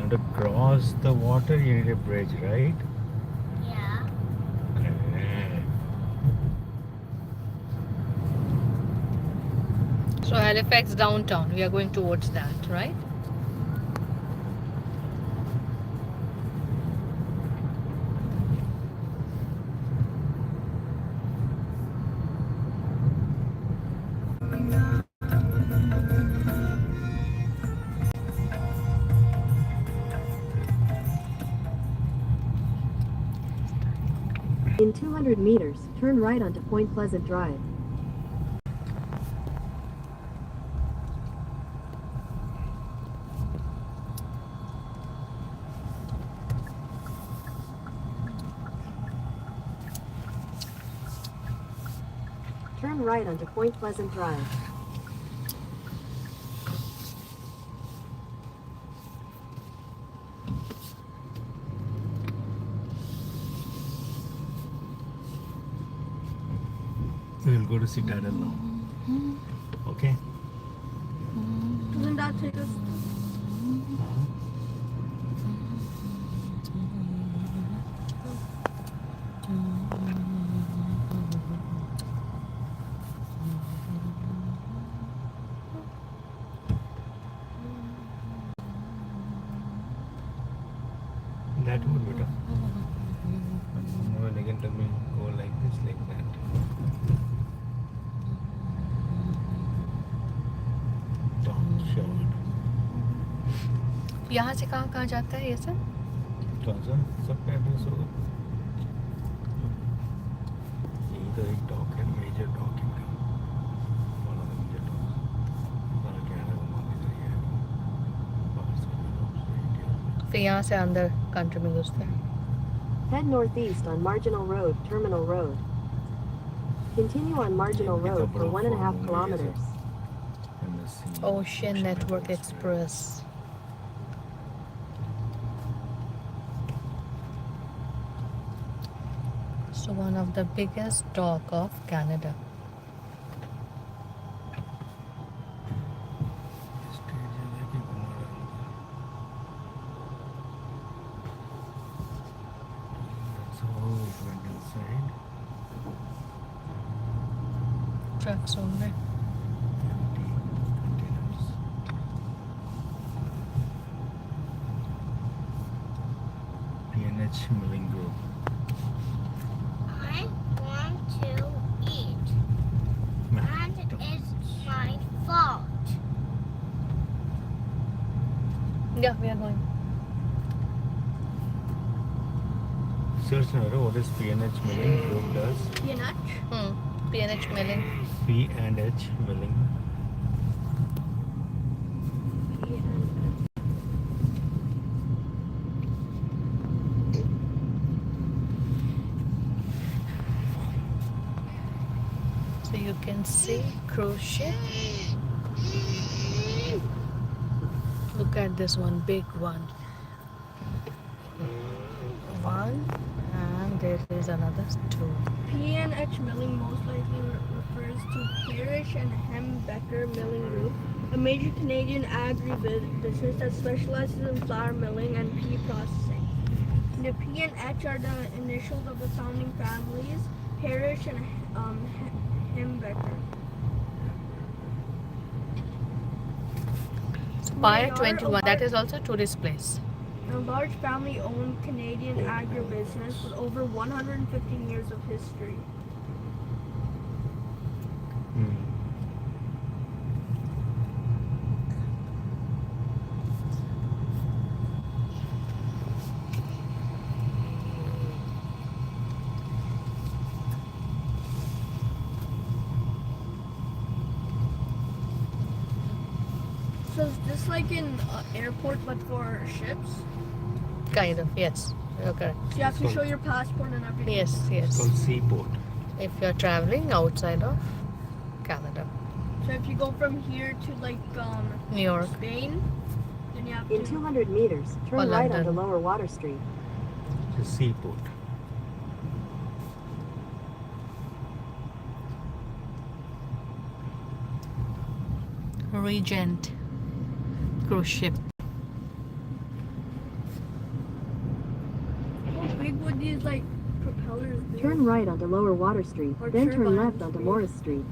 want to cross the water, you need a bridge, right? Yeah. Okay. So Halifax downtown, we are going towards that, right? In 200 meters, turn right onto Point Pleasant Drive. Turn right onto Point Pleasant Drive. We'll go to Citadel now. Okay? Doesn't that take us? That would be tough. No, they can tell me go like this, like that. Don't short. यहाँ से कहाँ कहाँ जाता है ये सब? सब पे एड्रेस होगा। यही तो एक डॉक है, मेजर डॉक है। One of the major docks. सारा कैनेडा घुमा के तो ये है। बाहर से भी docks हैं, India। फिर यहाँ से अंदर कंट्री में घुसते हैं। Head northeast on Marginal Road, Terminal Road. Continue on Marginal Road for 1.5 kilometers. Ocean Network Express. So one of the biggest dock of Canada. Trucks only. PNH Milling Group. I want to eat. And it's my fault. Yeah, we are going. Search now, what is PNH Milling Group does? Peanut? PNH Milling. P&H Milling. So you can see cruise ship. Look at this one, big one. One, and there is another two. P&H Milling most likely refers to Parrish and Hembecker Milling Group, a major Canadian agri-business that specializes in flour milling and pea processing. The P&H are the initials of the founding families, Parrish and Hembecker. Pier 21, that is also a tourist place. A large family-owned Canadian agribusiness with over 115 years of history. So is this like an airport but for ships? Kind of, yes. Okay. So you have to show your passport and everything? Yes, It's yes. called Seaport. If you're traveling outside of Canada. So if you go from here to like New York. Spain, then you have In to... 200 meters, turn Or right London. onto Lower Water Street. It's a seaport. Regent cruise ship. big would these like propellers be? Turn right onto Lower Water Street, Or then turn turbines, left onto maybe. Morris Street.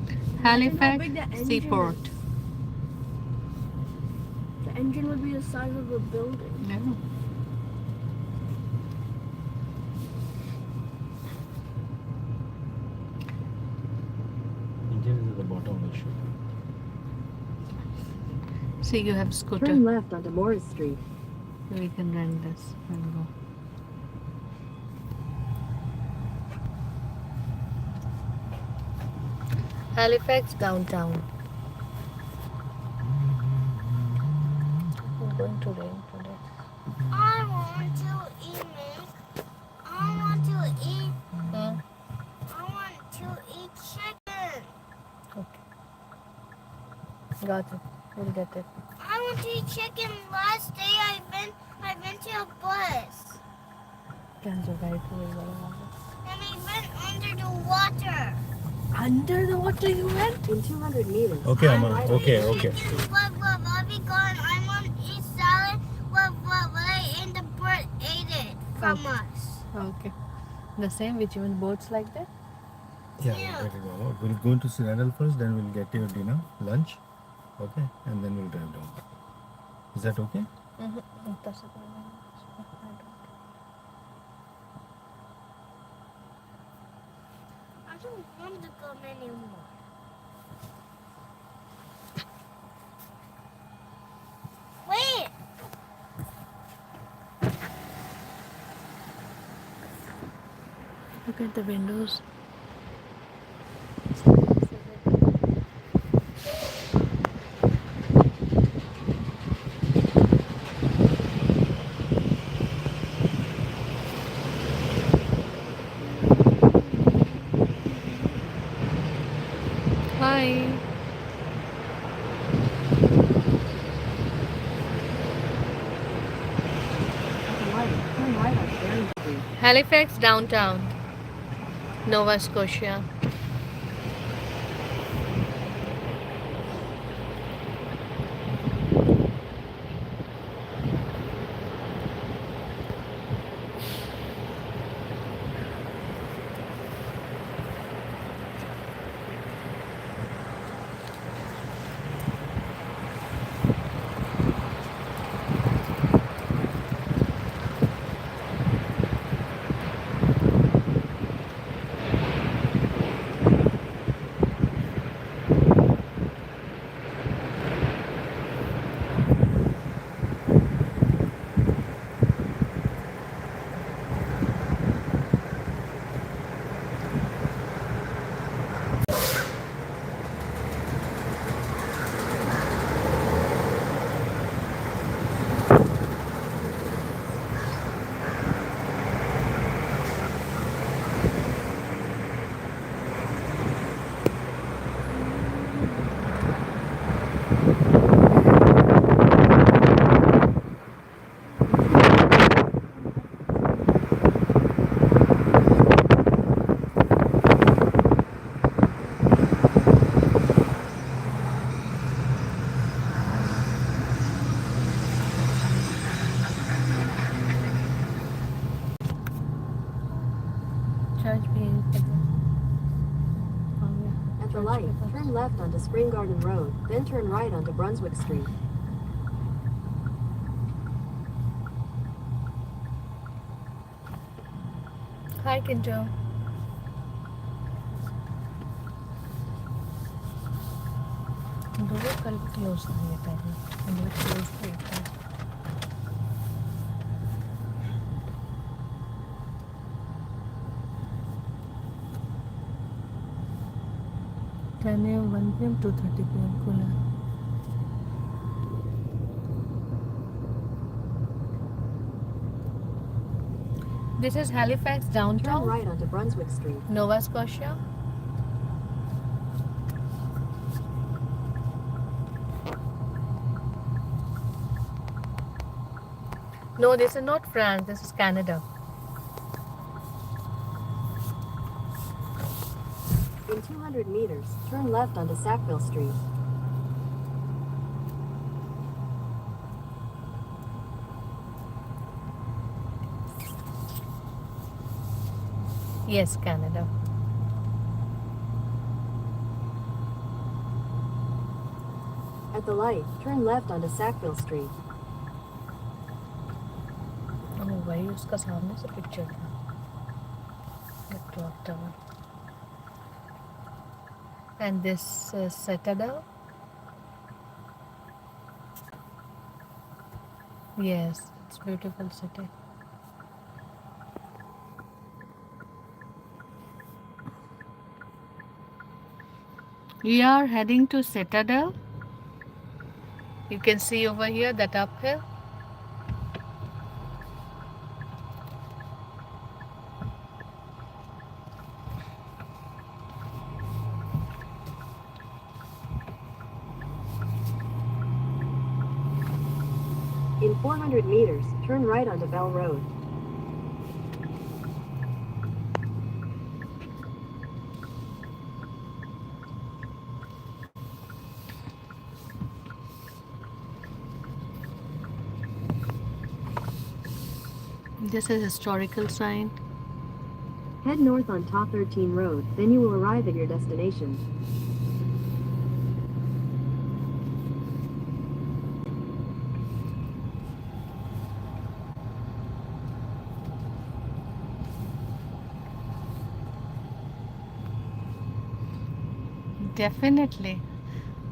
Imagine how Halifax big the engine Seaport. is. The engine would be the size of a building. Yeah. Engine is at the bottom of the ship. See, you have scooter. Turn left onto Morris Street. We can rent this and go. Halifax downtown. It's going to rain today. I want to eat milk. I want to eat. Hmm. I want to eat chicken. Okay. Got it. We'll get it. I want to eat chicken. Last day I went to a bus Can survive for a and I went under the water. Under the water you went? In 200 meters. Okay, turn Amma. right Okay, onto okay. What I'll be gone. I want to eat salad. What I ate the bird ate it from us. Okay. The same which even boats like that? Yeah, Yeah. we'll get it over. We'll go into Cyrano first, then we'll get your dinner, lunch. Okay, and then we'll drive down. Is that okay? That's it. I don't want to come anymore. Wait. Look at the windows. Hi. Turn right onto Barron Street. Halifax downtown, Nova Scotia. Church being At the light, turn left onto Spring Garden Road, then turn right onto Brunswick Street. Hi, Kinto. Door कल close नहीं है पहले door close था Ten a.m., 1 p.m., 2:30 p.m. खुला है. This is Halifax Turn downtown, right onto Brunswick Street. Nova Scotia. No, this is not France. This is Canada. In 200 meters, turn left onto Sackville Street. Yes, Canada. At the light, turn left onto Sackville Street. Oh भाई उसका सामने से picture था the clock tower. And this citadel. Yes, it's beautiful city. We are heading to Citadel. You can see over here that uphill. In 400 meters, turn right onto Bell Road. This is historical sign. Head north on Top 13 Road, then you will arrive at your destination. Definitely.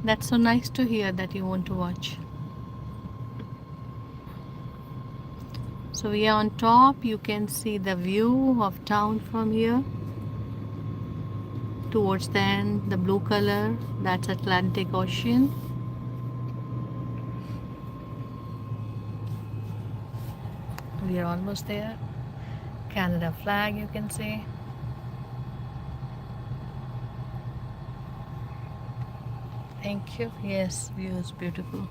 That's so nice to hear that you want to watch. So we are on top. You can see the view of town from here. Towards the end, the blue color, that's Atlantic Ocean. We are almost there. Canada flag, you can see. Thank you. Yes, view is beautiful.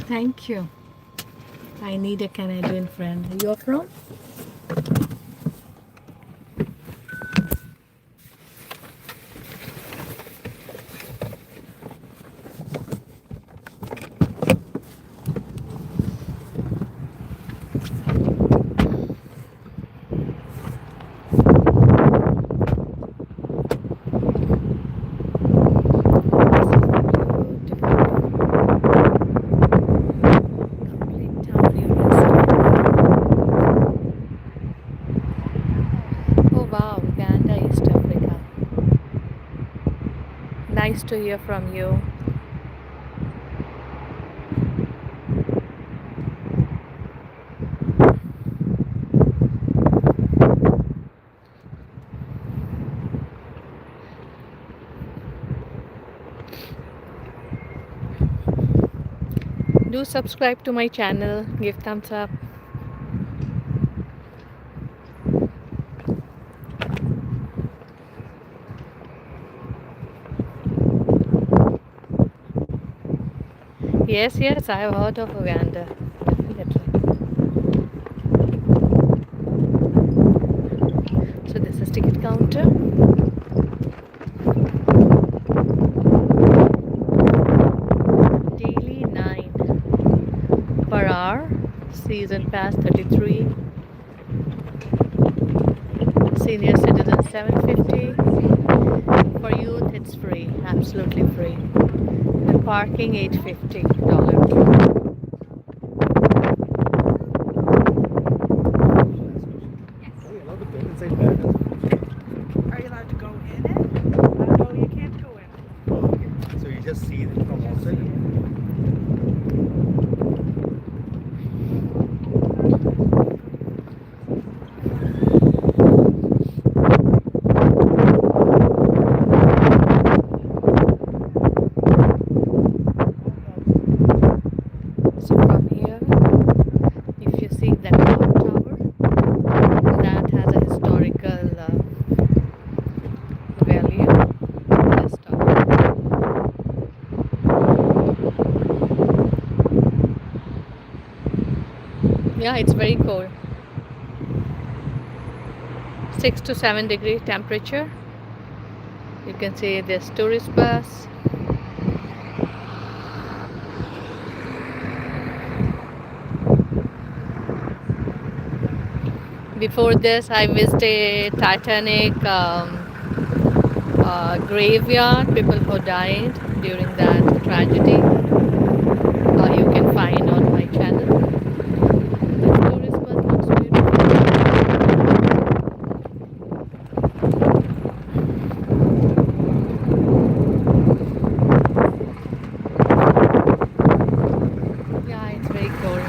Thank you. I need a Canadian friend. You're from? Nice to hear from you. Do subscribe to my channel, give thumbs up. Yes, yes, I have heard of Uganda. Definitely. So this is ticket counter. Daily 9 per hour. Season pass 33. Senior citizen 750. For youth it's free, absolutely free. And parking $850. Are you allowed to go in it? No, you can't go in it. Oh, okay. So you just see it from outside? So from here, if you see that clock tower, that has a historical value. This tower. Yeah, it's very cold. 6 to 7 degree temperature. You can see this tourist bus. Before this, I visited Titanic graveyard, people who died during that tragedy. You can find on my channel. The tourist bus looks beautiful. Yeah, it's very cool.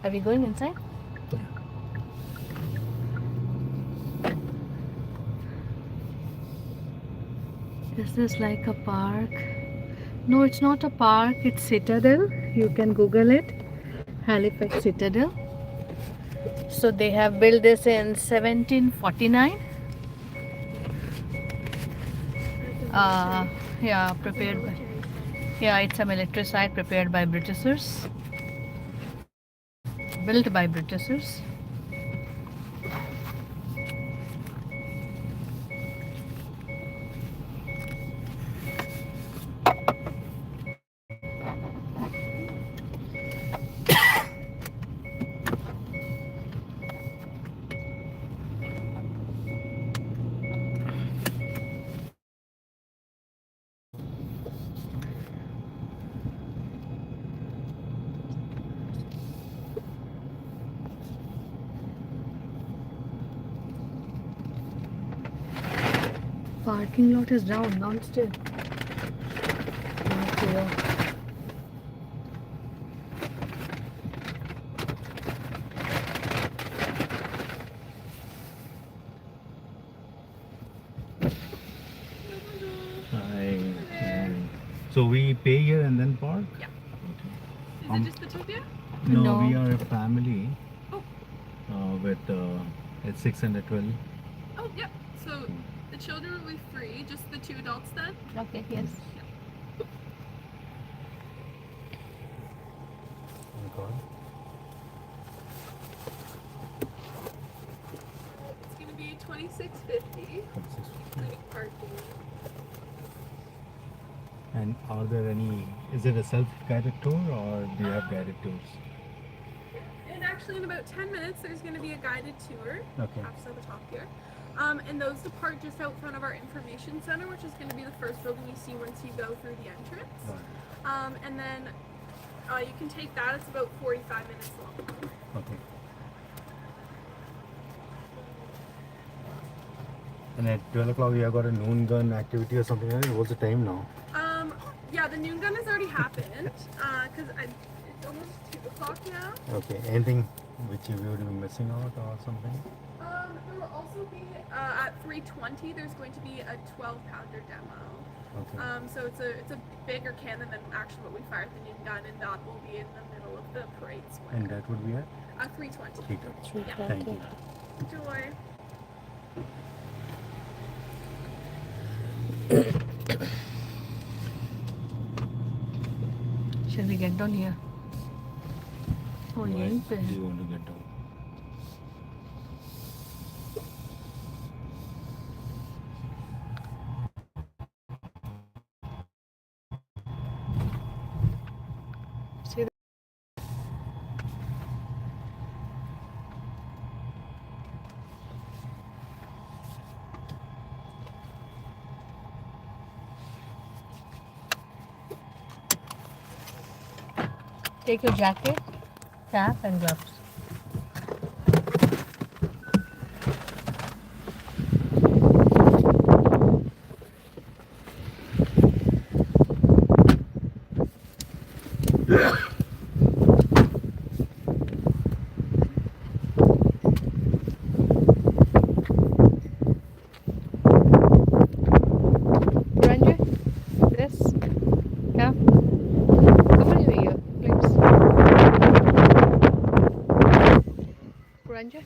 Are we going inside? Is this like a park? No, it's not a park, it's Citadel. You can Google it. Halifax Citadel. So they have built this in 1749. Yeah, prepared by, yeah, it's a military site prepared by Britishers. Built by Britishers. Parking lot is downstairs. So we pay here and then park? Yeah. Okay. Is it just the two of you? No, No. we are a family Oh. with it's 6 and a 12. Oh, yep. So the children will be free, just the two adults then? Okay, yes. It's going to be $26.50, including parking. And are there any, is it a self-guided tour or do you have guided tours? And actually, in about 10 minutes, there's going to be a guided tour. Okay. Apps at the top here. And those depart just out front of our information center, which is going to be the first building you see once you go through the entrance. And then you can take that. It's about 45 minutes long. Okay. And at 12 o'clock you have got a noon gun activity or something like that. What's the time now? Yeah, the noon gun has already happened because it's almost 2 o'clock now. Okay. Anything which you would be missing out or something? There will also be at 3:20. There's going to be a 12-pounder demo. Okay. So it's a bigger cannon than actually what we fire at the noon gun, and that will be in the middle of the parade square. And that would be at? 3:20. 3:30. Yeah. Thank you. Joy. Shall we get down here? Oh, Why यहीं पे do you want to get down? See the take your jacket, cap and gloves. Ranjit, this, cap. Come on, you Ranjay?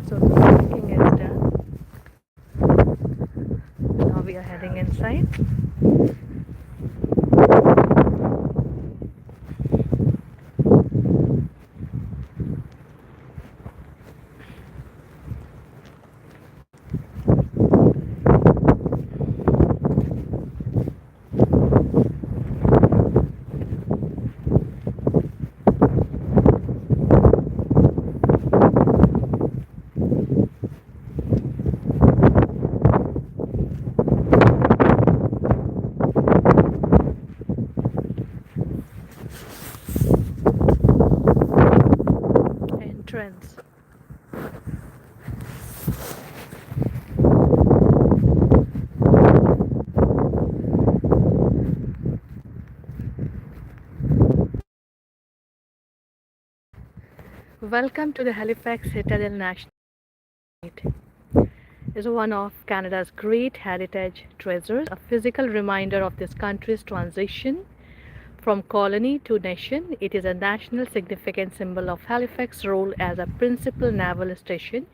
So the packing is done. Now we are heading inside. Entrance. Welcome to the Halifax Citadel National Site. Is one of Canada's great heritage treasures, a physical reminder of this country's transition from colony to nation. It is a national significant symbol of Halifax's role as a principal naval station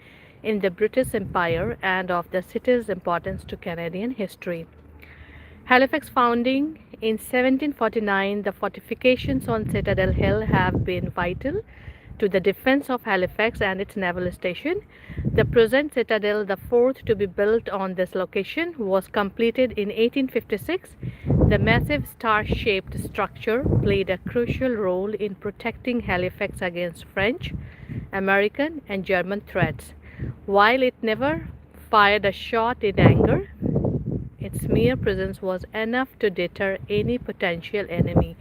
in the British Empire and of the city's importance to Canadian history. Halifax founding in 1749, the fortifications on Citadel Hill have been vital to the defense of Halifax and its naval station. The present citadel, the fourth to be built on this location, was completed in 1856. The massive star-shaped structure played a crucial role in protecting Halifax against French, American, and German threats. While it never fired a shot in anger, its mere presence was enough to deter any potential enemy.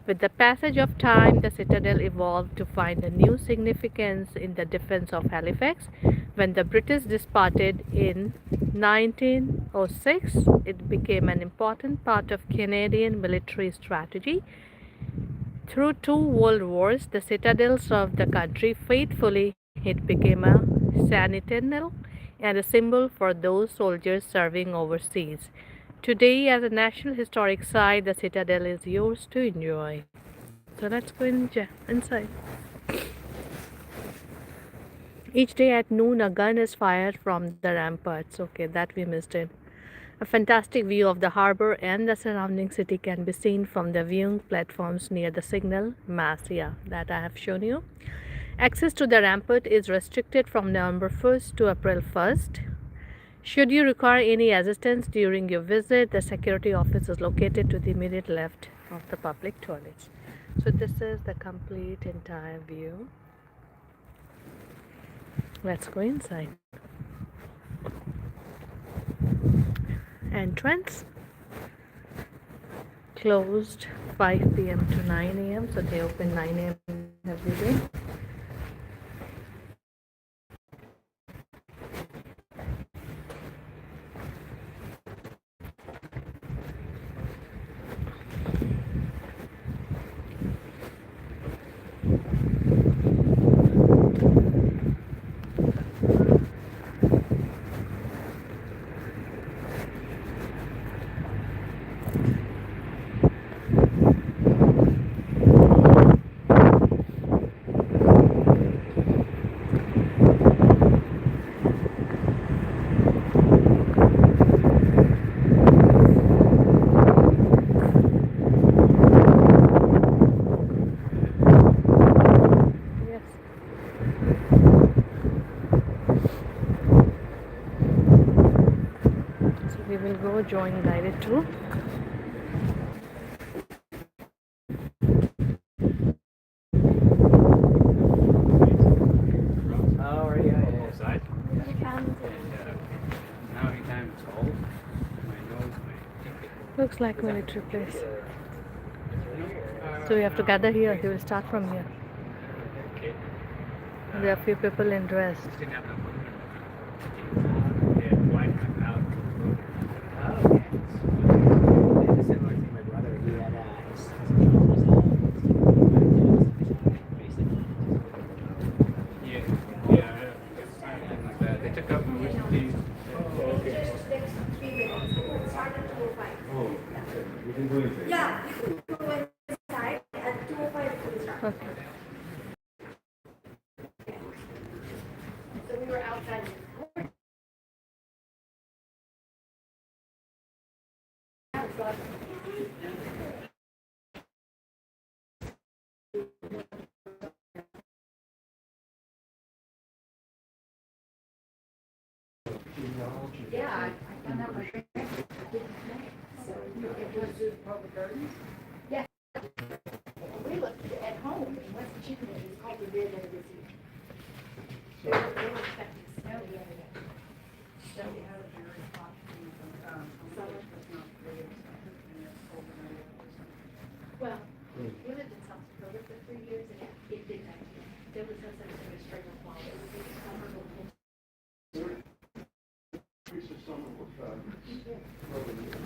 With the passage of time, the citadel evolved to find a new significance in the defense of Halifax. When the British disbanded in 1906, it became an important part of Canadian military strategy. Through two world wars, the citadel served the country faithfully. It became a sentinel and a symbol for those soldiers serving overseas. Today, as a National Historic Site, the citadel is yours to enjoy. So let's go inside. Each day at noon, a gun is fired from the ramparts. Okay, that we missed it. A fantastic view of the harbor and the surrounding city can be seen from the viewing platforms near the signal mast that I have shown you. Access to the rampart is restricted from November 1st to April 1st. Should you require any assistance during your visit, the security office is located to the immediate left of the public toilets. So this is the complete entire view. Let's go inside. Entrance closed 5 p.m. to 9 a.m. So they open 9 a.m. every day. Yes. So we will go join guided tour. Oh, yeah. Outside. Now anytime it's cold, my nose might. Looks like military place. So we have to gather here. He will start from here. There are few people in dress. Didn't have enough room. Yeah, wide enough out. Oh, okay. Yeah, the similar thing. My brother, he had his job was basically. Yeah. Something like that. They took up these. Yeah, you can go inside at 2:05 we start. Okay. So we were outside. Yeah, I found out my grandparents didn't know. So it was public gardens? Yeah. We looked at home in West Virginia, it was called the Red End of They were expecting snow the other day. So we had a very hot summer. Well, we lived in South Dakota for 3 years and it did that. There was no such thing as spring or fall. It was either summer or winter.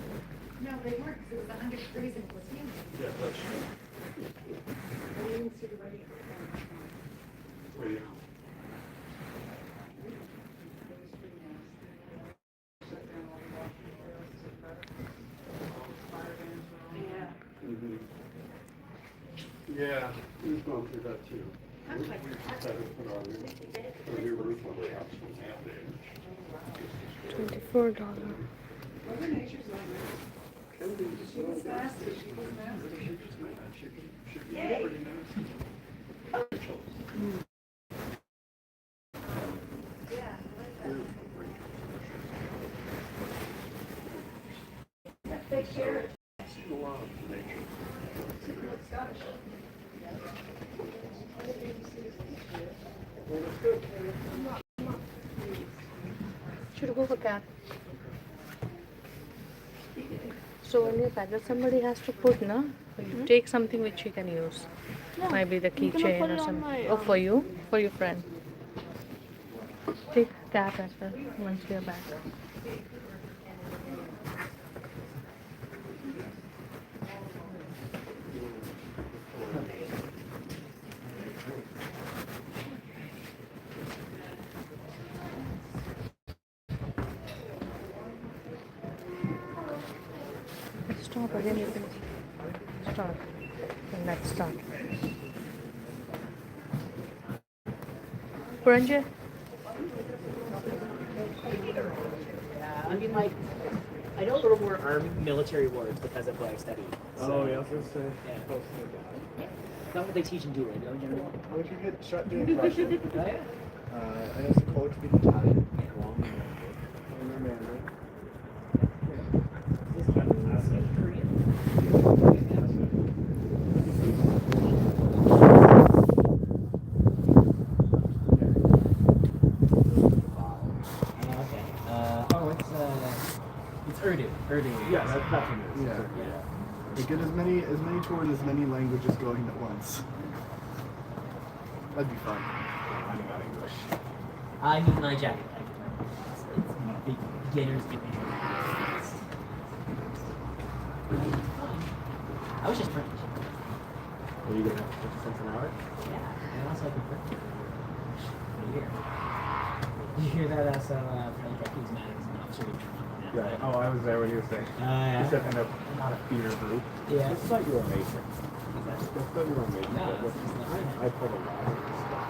No, they weren't, because it was 100 degrees and it was humid. Yeah, that's true. We didn't see the radio. Yeah, we've gone through that too. We've had to put on a new roof on the house from that age. $24. She was fast, she was mad. Should be pretty nice. I've seen a lot of nature. Should go for cat. So when you paddle, somebody has to put, no? You take something which you can use. No, Maybe the I'm gonna keychain put or it on something. my, Oh, for you? For your friend. Take that as well once we are back. Stop again, you can start. And let's start. Puranjay? I mean, like, I know a little more army military words because of what I studied. So, yeah, I was gonna say. Yeah. Not what they teach in Doolin, don't you know? What if you get shot doing Russian? Oh, yeah. I know some college speak Italian. And Mandarin. Is this Korean? herding. Yeah, that's what it is. Yeah. Yeah. Like get as many tours, as many languages going at once. That'd be fun. Learning about English. I need my jacket. It's beginner's beginner. I was just French. Are you gonna have 50 cents an hour? Yeah, and also I can print for a year. Did you hear that? So, French Jackie's mad as an officer. Yeah. Oh, I was there when you were saying. Yeah. You said kind of not a feeder group. Yeah. I just thought you were amazing. I just thought you were amazing. No, But it's just not I pulled a lot of this stuff.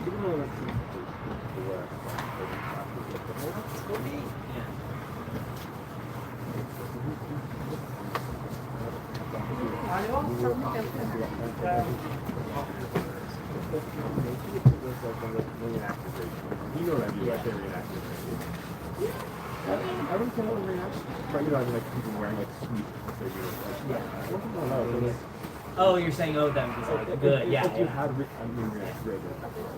Even though that's the worst, Yeah. You know what I mean, like they're reenactors. I wouldn't say I was reenactors, but you know, I mean, like people wearing like sweet figures. Like, I don't know. Oh, you're saying them because like good, yeah. If you had reenactors.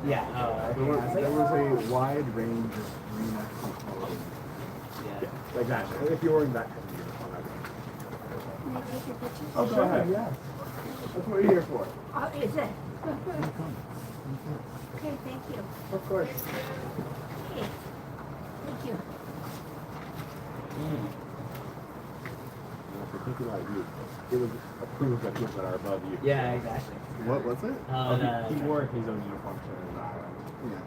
Yeah. Oh, There was a wide range of reenactment clothing. yeah. Like that. If you're wearing that kind of uniform, I'd Can I take your picture? Oh, go ahead. Yeah. That's what you're here for. Oh, is it? Okay, thank you. Of course. Okay. Thank you. Thinking about you, it was approved by people that are above you. Yeah, exactly. What was it? He wore his own uniform to Yeah.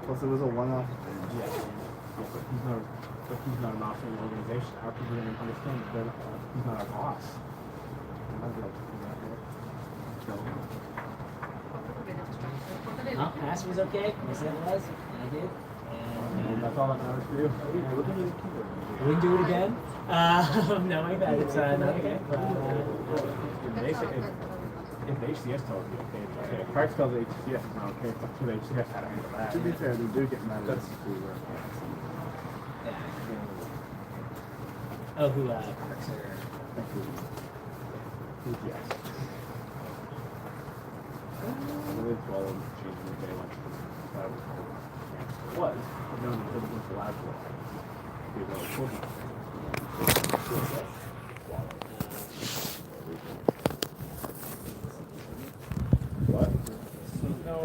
Plus, it was a one-off thing. Yeah, but he's not an officer in the organization. How are people going to understand that he's not our boss? Oh, pass was okay. I said it was, and I did. And that's all that matters for you. We can do it again. No, my bad. It's not okay. If the HCS tells you okay, it's okay. If Parks tells the HCS it's not okay, it's up to the HCS how to handle that. To be fair, they do get mad at us. Yeah. Oh, who Parks or? Yes. I really swallowed changing the day lunch. That was no, because it was the last one. What? No.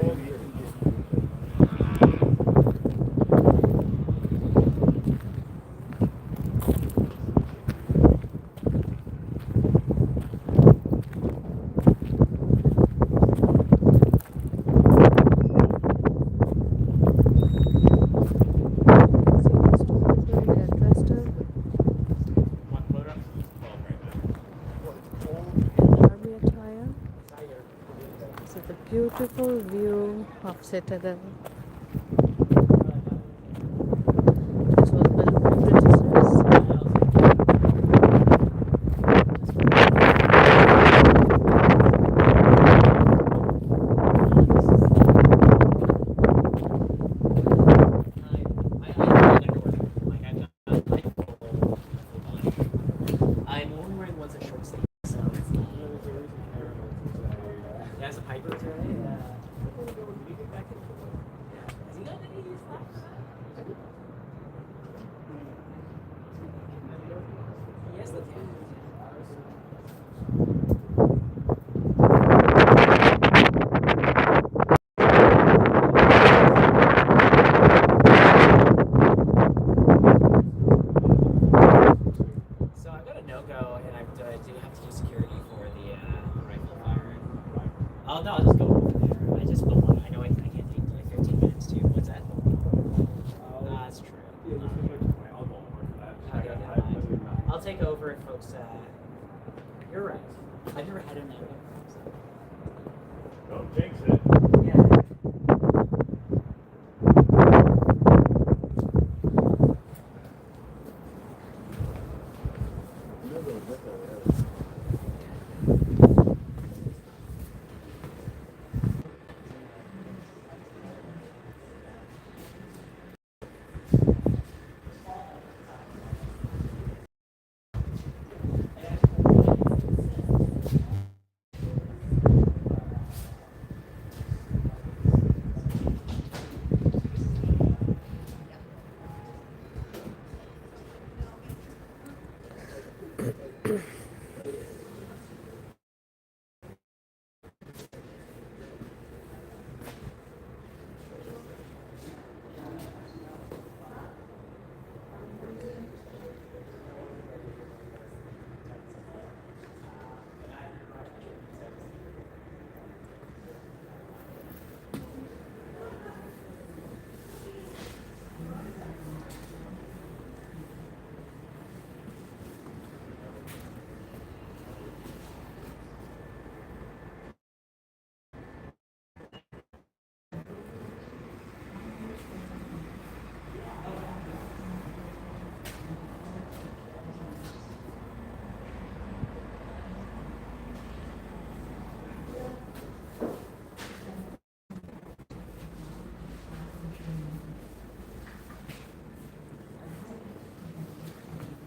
Beautiful view of Citadel. This was built by Britishers. I'm only wearing ones that short sleeve, so it's not. That's a Piper today. Has he got any of these flaps? Yes, they can. So I've got a no-go, and I do have to use security for the rifle fire. Oh no, I'll just go over there. I just don't want. I know I can't take like 15 minutes too. What's that? That's true. I'll go over for that. Okay, never mind. I'll take over if folks. You're right. I've never had a no-go. So. Don't jinx it. Yeah.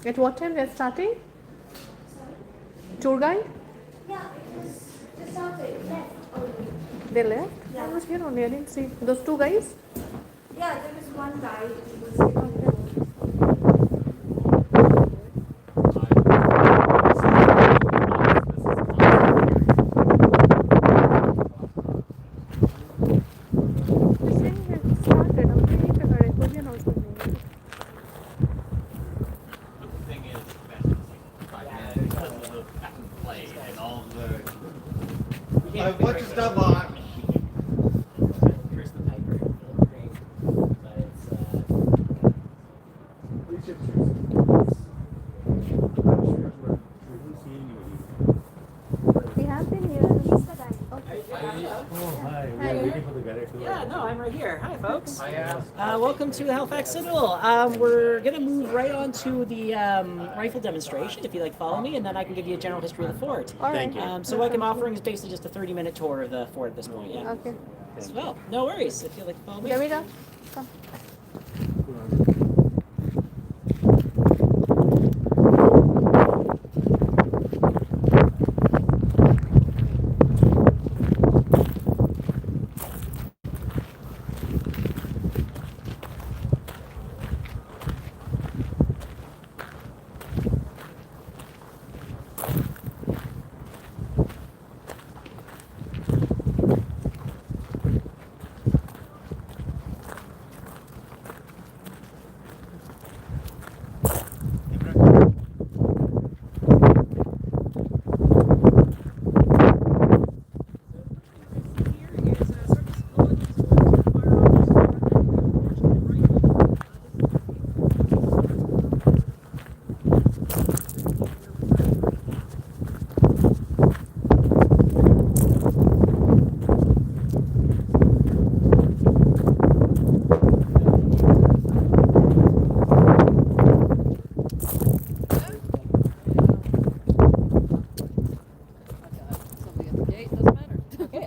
At what time they're starting? Tour guide? Yeah, just started. Left already. They left? I was here only. I didn't see those two guys. Yeah, there was one guy who was here. They're saying it started. Okay, Korean also. But the thing is, that because of the back and play and all the. What's your stuff on? Here's the Piper. Great. But it's We have been here. Oh, hi. We are waiting for the guy too. Yeah, no, I'm right here. Hi, folks. Welcome to Halifax Citadel. We're going to move right on to the rifle demonstration, if you'd like to follow me, and then I can give you a general history of the fort. All right. So what I'm offering is basically just a 30-minute tour of the fort at this point, yeah. Okay. Well, no worries, if you'd like to follow me. Davida, come.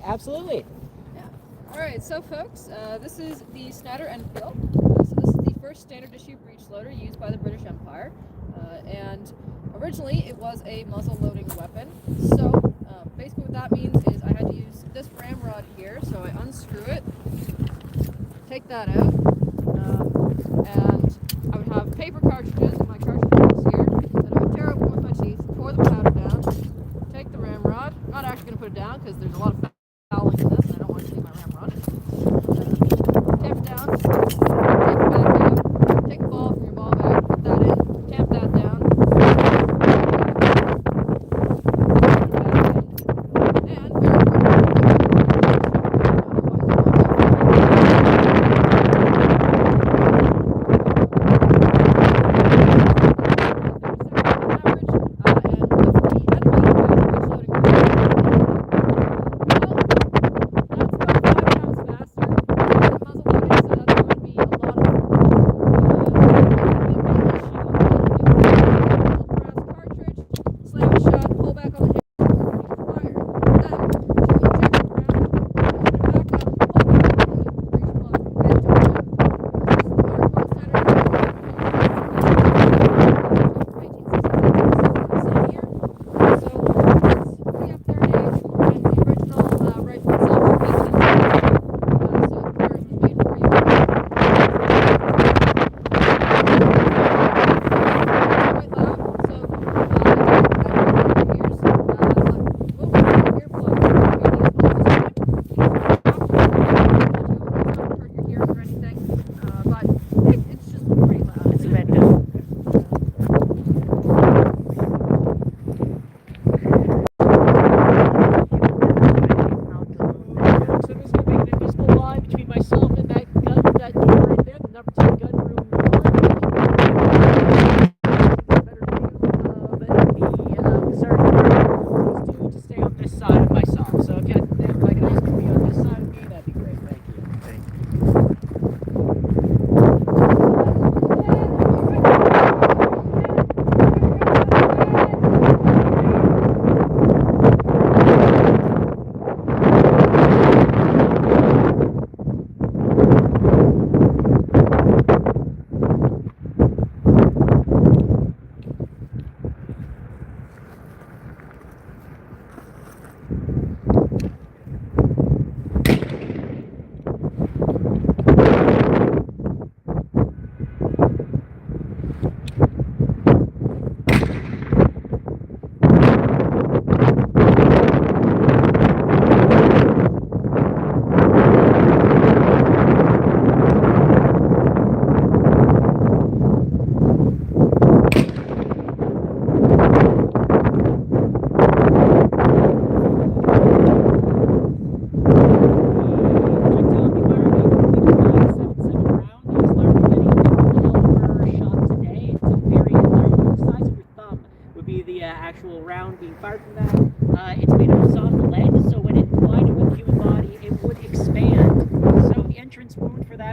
Absolutely. Alright, so folks, this is the Snyder Enfield. So this is the first standard issue breech loader used by the British Empire. And originally it was a muzzle loading weapon. So basically what that means is I had to use this ramrod here. So I unscrew it, take that out, and I would have paper cartridges in my cartridge box here that I would tear open with my teeth, pour the powder down, take the ramrod. I'm not actually going to put it down because there's a lot of fouling in this and I don't want to see my ramrod. Tamp it down, take it back out, take a ball from your ball bag, put that in, tamp that down.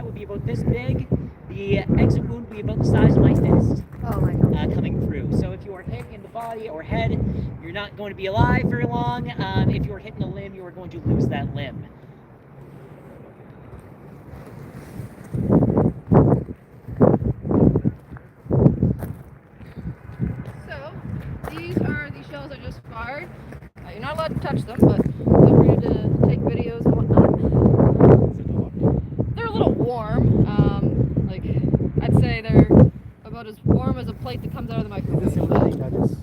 would be about this big. The exit wound would be about the size of my fist. Oh my God. Coming through. So if you are hit in the body or head, you're not going to be alive very long. If you are hit in a limb, you are going to lose that limb. So, these are the shells I just fired. You're not allowed to touch them, but feel free to take videos and whatnot. They're a little warm. Like, I'd say they're about as warm as a plate that comes out of the microwave. This is the only thing that is.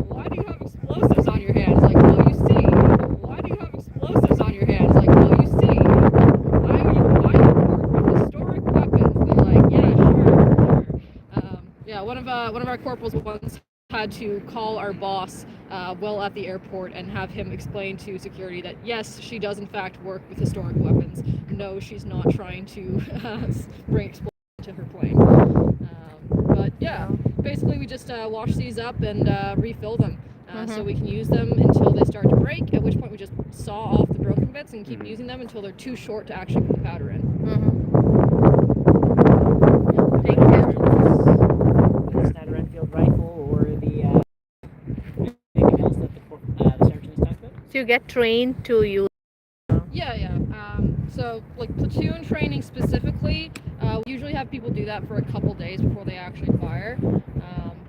Why do you have explosives on your hands? Like, well, you see. Why do you have explosives on your hands? Like, well, you see. I work with historic weapons. They're like, yeah, sure. Yeah, one of our corporals once had to call our boss while at the airport and have him explain to security that yes, she does in fact work with historic weapons. No, she's not trying to bring explosives to her plane. But yeah, basically we just wash these up and refill them so we can use them until they start to break, at which point we just saw off the broken bits and keep using them until they're too short to actually put the powder in. Thank you. The Snyder Enfield rifle or the anything else that the sergeant has talked about? So you get trained to use. Yeah. So like platoon training specifically, we usually have people do that for a couple days before they actually fire.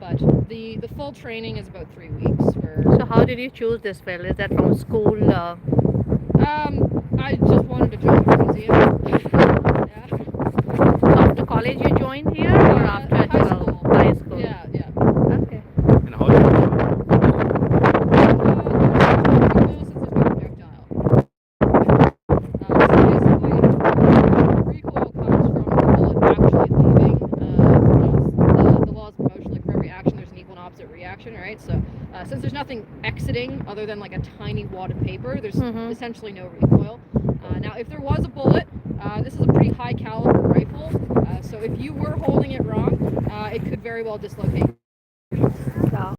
But the full training is about 3 weeks. So how did you choose this field? Is that from school? I just wanted to join the museum. Yeah. So after college you joined here or after high school? Yeah. Okay. And how did you recoil comes from the bullet actually leaving. The laws of motion, like for every action there's an equal and opposite reaction, right? So since there's nothing exiting other than like a tiny wad of paper, there's essentially no recoil. Now if there was a bullet, this is a pretty high caliber rifle, so if you were holding it wrong, it could very well dislocate. So,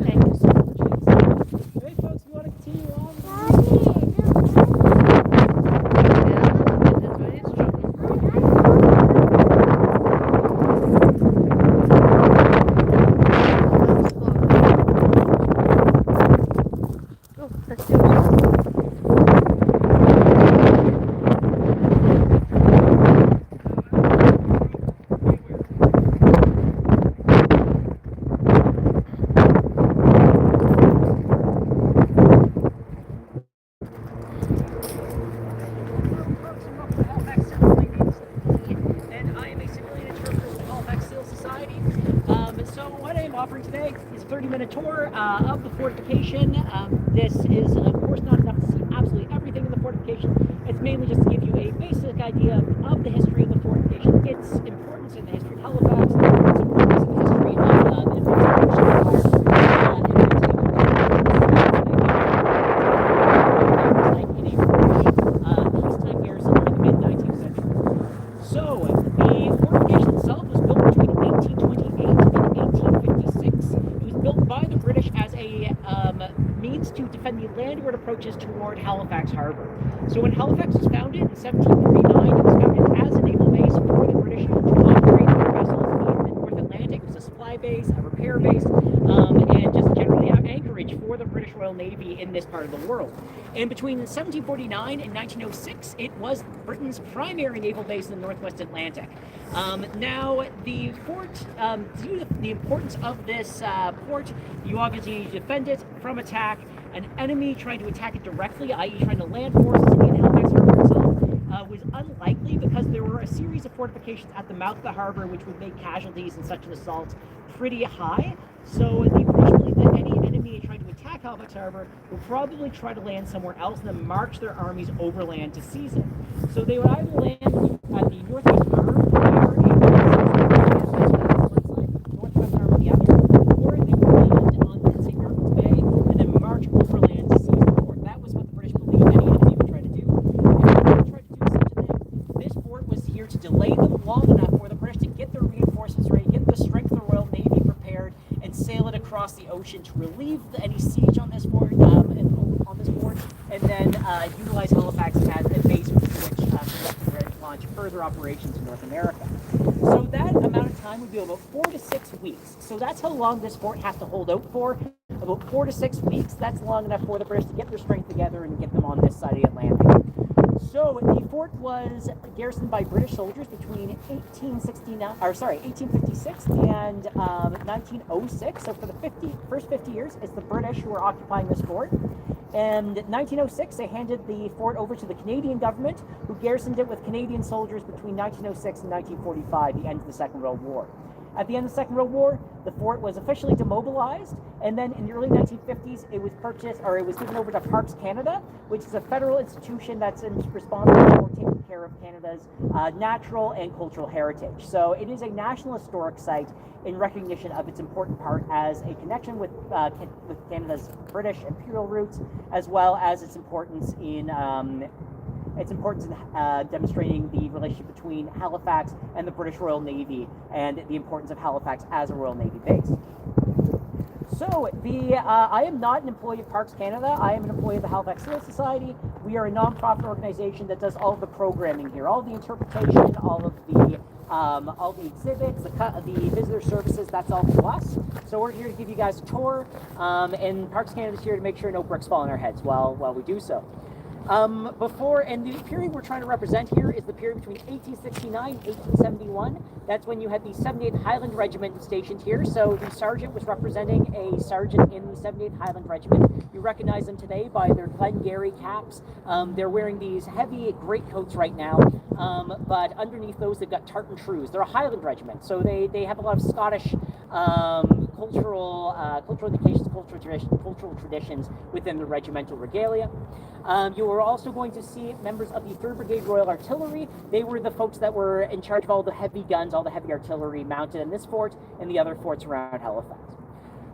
thank you so much. Hey folks, we want to continue on. And I am a civilian interpreter with the Halifax Civil Society. So what I am offering today is a 30-minute tour of the fortification. This is, of course, not enough to see absolutely everything in the fortification. It's mainly just to give you a basic idea of the history of the fortification, its importance in the history of Halifax, its importance in the history of the fortification peacetime garrison during the mid-19th century. So, the fortification itself was built between 1828 and 1856. It was built by the British as a means to defend the landward approaches toward Halifax Harbour. So when Halifax was founded in 1739, it was founded as a naval base for the British to operate their vessels in the North Atlantic. It was a supply base, a repair base, and just generally an anchorage for the British Royal Navy in this part of the world. And between 1749 and 1906, it was Britain's primary naval base in the Northwest Atlantic. Now, the fort, due to the importance of this port, you obviously need to defend it from attack. An enemy trying to attack it directly, i.e. trying to land forces in Halifax Harbour itself, was unlikely because there were a series of fortifications at the mouth of the harbour which would make casualties in such an assault pretty high. So the British believed that any enemy trying to attack Halifax Harbour would probably try to land somewhere else and then march their armies overland to seize it. So they would either land at the northwest arm, northwest arm of the other, or they would land on St. Martin's Bay and then march overland to seize the fort. That was what the British believed any enemy would try to do. If they tried to do such a thing, this fort was here to delay them long enough for the British to get their reinforcements ready, get the strength of the Royal Navy prepared, and sail it across the ocean to relieve any siege on this fort, and then utilize Halifax as a base from which to launch further operations in North America. So that amount of time would be about 4 to 6 weeks. So that's how long this fort has to hold out for. About 4 to 6 weeks. That's long enough for the British to get their strength together and get them on this side of the Atlantic. So the fort was garrisoned by British soldiers between 1856 and 1906. So for the first 50 years, it's the British who were occupying this fort. And in 1906, they handed the fort over to the Canadian government, who garrisoned it with Canadian soldiers between 1906 and 1945, the end of the Second World War. At the end of the Second World War, the fort was officially demobilized, and then in the early 1950s, it was given over to Parks Canada, which is a federal institution that's responsible for taking care of Canada's natural and cultural heritage. So it is a national historic site in recognition of its important part as a connection with Canada's British imperial roots, as well as its importance in demonstrating the relationship between Halifax and the British Royal Navy, and the importance of Halifax as a Royal Navy base. So I am not an employee of Parks Canada. I am an employee of the Halifax Civil Society. We are a non-profit organization that does all of the programming here, all the interpretation, all the exhibits, the visitor services. That's all to us. So we're here to give you guys a tour, and Parks Canada is here to make sure no bricks fall on our heads while we do so. And the period we're trying to represent here is the period between 1869 and 1871. That's when you had the 78th Highland Regiment stationed here. So the sergeant was representing a sergeant in the 78th Highland Regiment. You recognize them today by their Glengarry caps. They're wearing these heavy greatcoats right now, but underneath those they've got tartan trews. They're a Highland Regiment, so they have a lot of Scottish cultural indications, cultural traditions within the regimental regalia. You are also going to see members of the 3rd Brigade Royal Artillery. They were the folks that were in charge of all the heavy guns, all the heavy artillery mounted in this fort and the other forts around Halifax.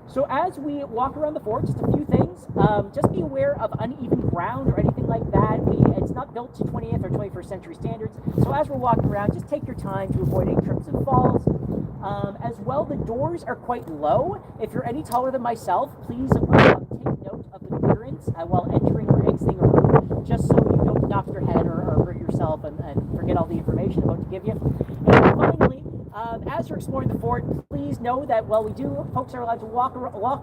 So as we walk around the fort, just a few things. Just be aware of uneven ground or anything like that. It's not built to 20th or 21st century standards. So as we're walking around, just take your time to avoid any trips and falls. As well, the doors are quite low. If you're any taller than myself, please take note of the clearance while entering or exiting a room, just so you don't knock your head or hurt yourself and forget all the information I'm about to give you. And finally, as you're exploring the fort, please know that while folks are allowed to walk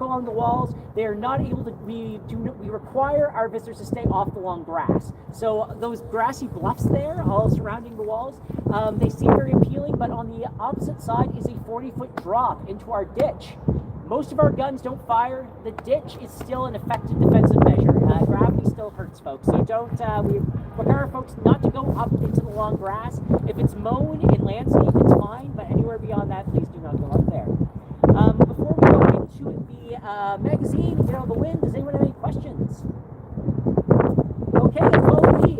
along the walls, they are not able to. We require our visitors to stay off the long grass. So those grassy bluffs there, all surrounding the walls, they seem very appealing, but on the opposite side is a 40-foot drop into our ditch. Most of our guns don't fire. The ditch is still an effective defensive measure. Gravity still hurts folks, so we require folks not to go up into the long grass. If it's mown in landscape, it's fine, but anywhere beyond that, please do not go up there. Before we go into the magazine and get out the wind, does anyone have any questions? Okay, follow me.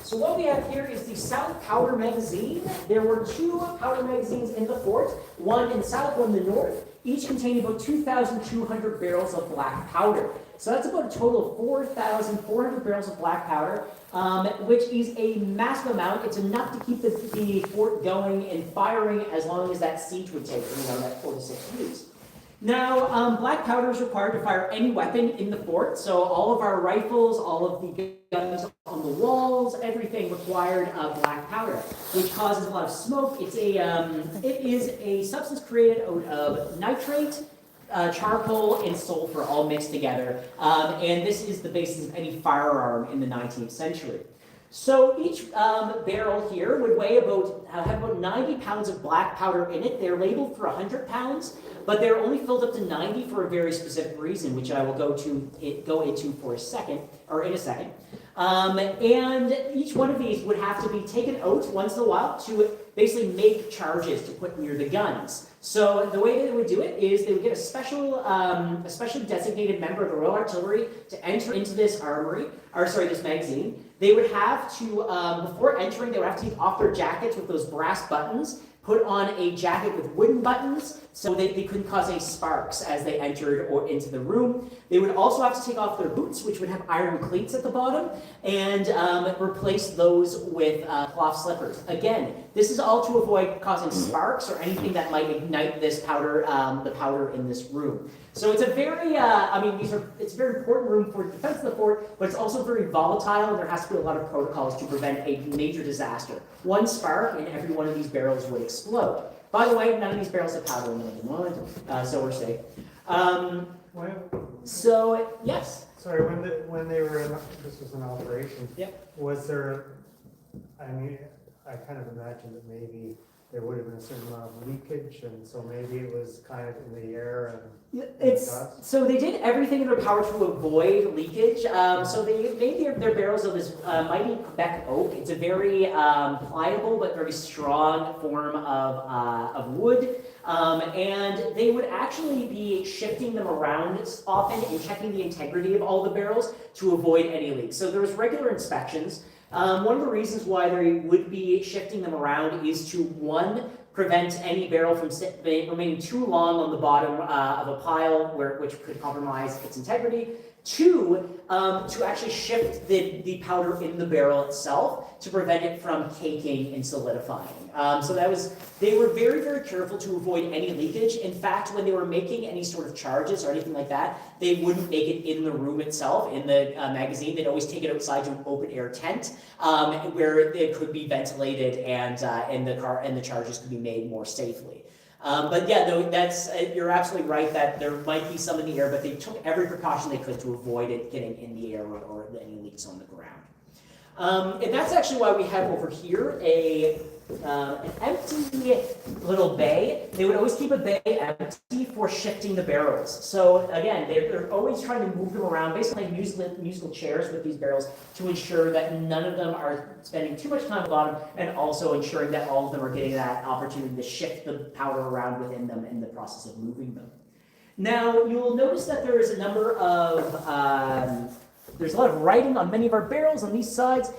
So what we have here is the South Powder Magazine. There were 2 powder magazines in the fort, one in the south, one in the north, each containing about 2,200 barrels of black powder. So that's about a total of 4,400 barrels of black powder, which is a massive amount. It's enough to keep the fort going and firing as long as that siege would take, that 4 to 6 weeks. Now, black powder is required to fire any weapon in the fort, so all of our rifles, all of the guns on the walls, everything required black powder, which causes a lot of smoke. It is a substance created out of nitrate, charcoal, and sulfur all mixed together, and this is the basis of any firearm in the 19th century. So each barrel here would have about 90 pounds of black powder in it. They're labeled for 100 pounds, but they're only filled up to 90 for a very specific reason, which I will go into in a second. And each one of these would have to be taken out once in a while to basically make charges to put near the guns. So the way they would do it is they would get a specially designated member of the Royal Artillery to enter into this magazine. They would have to, before entering, they would have to take off their jackets with those brass buttons, put on a jacket with wooden buttons so they couldn't cause any sparks as they entered or into the room. They would also have to take off their boots, which would have iron cleats at the bottom, and replace those with cloth slippers. Again, this is all to avoid causing sparks or anything that might ignite this powder, the powder in this room. So it's a very, it's a very important room for defense of the fort, but it's also very volatile, and there has to be a lot of protocols to prevent a major disaster. One spark and every one of these barrels would explode. By the way, none of these barrels have powder in them at the moment, so we're safe. So, yes? Sorry, when they were in, this was an operation. Yep. Was there, I mean, I kind of imagined that maybe there would have been a certain amount of leakage, and so maybe it was kind of in the air and so they did everything in their power to avoid leakage. So they made their barrels of this mighty Quebec oak. It's a very pliable but very strong form of wood. And they would actually be shifting them around often and checking the integrity of all the barrels to avoid any leaks. So there was regular inspections. One of the reasons why they would be shifting them around is to, one, prevent any barrel from remaining too long on the bottom of a pile which could compromise its integrity. Two, to actually shift the powder in the barrel itself to prevent it from caking and solidifying. So they were very, very careful to avoid any leakage. In fact, when they were making any sort of charges or anything like that, they wouldn't make it in the room itself, in the magazine. They'd always take it outside to an open air tent where it could be ventilated and the charges could be made more safely. But yeah, no, you're absolutely right that there might be some in the air, but they took every precaution they could to avoid it getting in the air or any leaks on the ground. And that's actually why we have over here an empty little bay. They would always keep a bay empty for shifting the barrels. So again, they're always trying to move them around, basically musical chairs with these barrels to ensure that none of them are spending too much time at the bottom, and also ensuring that all of them are getting that opportunity to shift the powder around within them in the process of moving them. Now, you will notice that there is a number of there's a lot of writing on many of our barrels on these sides.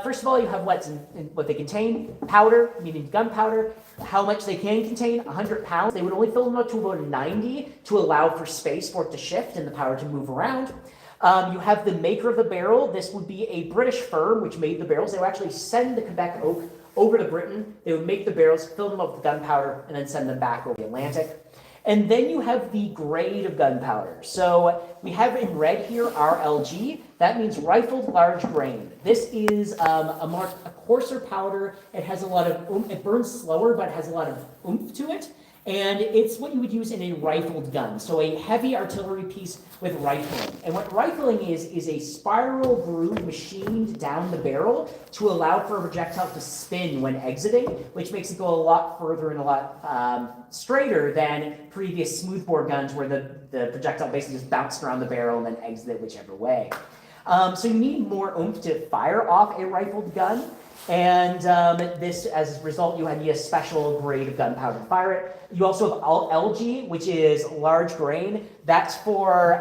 First of all, you have what they contain, powder, meaning gunpowder, how much they can contain, 100 pounds. They would only fill them up to about 90 to allow for space for it to shift and the powder to move around. You have the maker of the barrel. This would be a British firm which made the barrels. They would actually send the Quebec oak over to Britain. They would make the barrels, fill them up with gunpowder, and then send them back over the Atlantic. And then you have the grade of gunpowder. So we have in red here RLG. That means rifled large grain. This is a coarser powder. It has a lot of it burns slower, but has a lot of oomph to it. And it's what you would use in a rifled gun. So a heavy artillery piece with rifling. And what rifling is a spiral groove machined down the barrel to allow for a projectile to spin when exiting, which makes it go a lot further and a lot straighter than previous smoothbore guns where the projectile basically just bounced around the barrel and then exited whichever way. So you need more oomph to fire off a rifled gun. And this, as a result, you need a special grade of gunpowder to fire it. You also have LG, which is large grain. That's for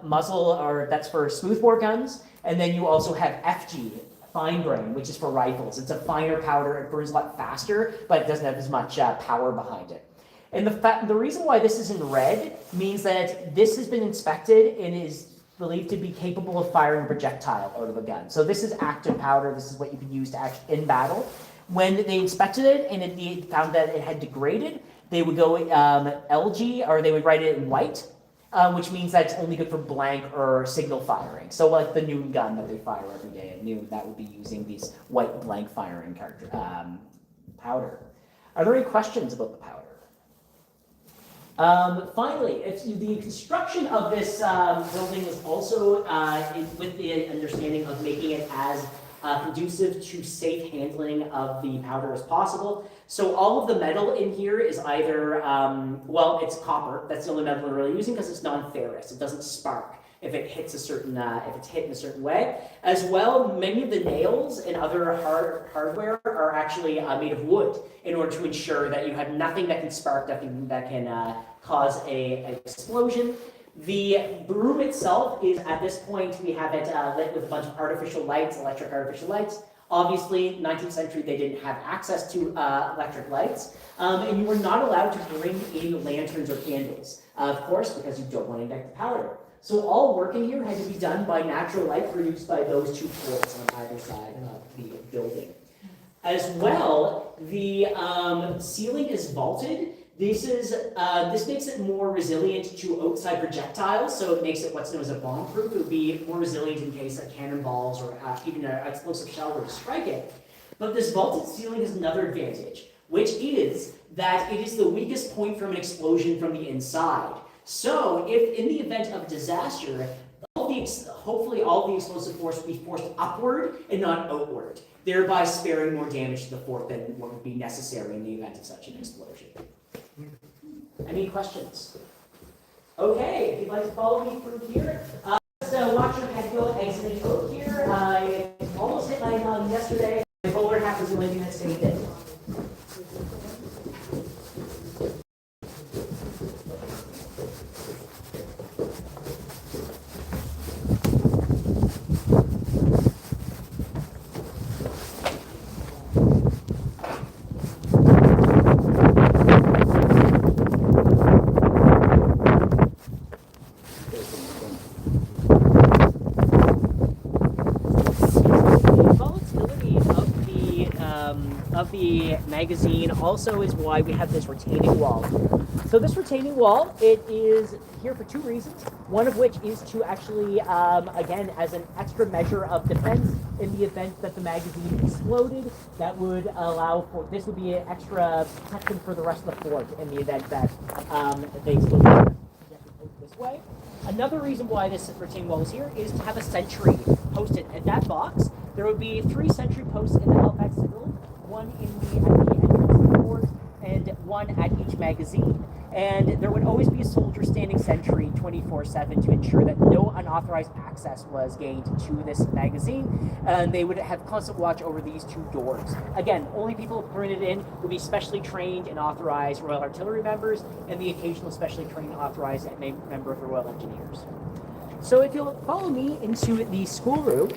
muzzle, or that's for smoothbore guns. And then you also have FG, fine grain, which is for rifles. It's a finer powder. It burns a lot faster, but it doesn't have as much power behind it. And the reason why this is in red means that this has been inspected and is believed to be capable of firing a projectile out of a gun. So this is active powder. This is what you can use to in battle. When they inspected it and they found that it had degraded, they would go LG, or they would write it in white, which means that it's only good for blank or signal firing. So like the noon gun that they fire every day at noon, that would be using these white blank firing powder. Are there any questions about the powder? Finally, the construction of this building was also with the understanding of making it as conducive to safe handling of the powder as possible. So all of the metal in here is either, it's copper. That's the only metal we're really using because it's non-ferrous. It doesn't spark if it hits a certain, if it's hit in a certain way. As well, many of the nails and other hardware are actually made of wood in order to ensure that you have nothing that can spark, nothing that can cause an explosion. The room itself is, at this point, we have it lit with a bunch of artificial lights, electric artificial lights. Obviously, 19th century, they didn't have access to electric lights, and you were not allowed to bring in lanterns or candles, of course, because you don't want to ignite the powder. So all working here had to be done by natural light produced by those two ports on either side of the building. As well, the ceiling is vaulted. This makes it more resilient to outside projectiles, so it makes it what's known as a bomb-proof. It would be more resilient in case of cannonballs or even an explosive shell were to strike it. But this vaulted ceiling has another advantage, which is that it is the weakest point from an explosion from the inside. So, if in the event of disaster, hopefully all the explosive force will be forced upward and not outward, thereby sparing more damage to the fort than what would be necessary in the event of such an explosion. Any questions? Okay, if you'd like to follow me through here. So watch your head go exiting out here. I almost hit my lung yesterday. My bowler hat was the only thing that saved it. The magazine also is why we have this retaining wall. So this retaining wall, it is here for two reasons. One of which is to actually, again, as an extra measure of defense in the event that the magazine exploded, that would allow for, this would be an extra protection for the rest of the fort in the event that they exploded this way. Another reason why this retaining wall is here is to have a sentry posted at that box. There would be 3 sentry posts in the Halifax Citadel, one at the entrance of the fort and one at each magazine. And there would always be a soldier standing sentry 24/7 to ensure that no unauthorized access was gained to this magazine. And they would have constant watch over these 2 doors. Again, only people permitted in would be specially trained and authorized Royal Artillery members and the occasional specially trained and authorized member of the Royal Engineers. So if you'll follow me into the schoolroom.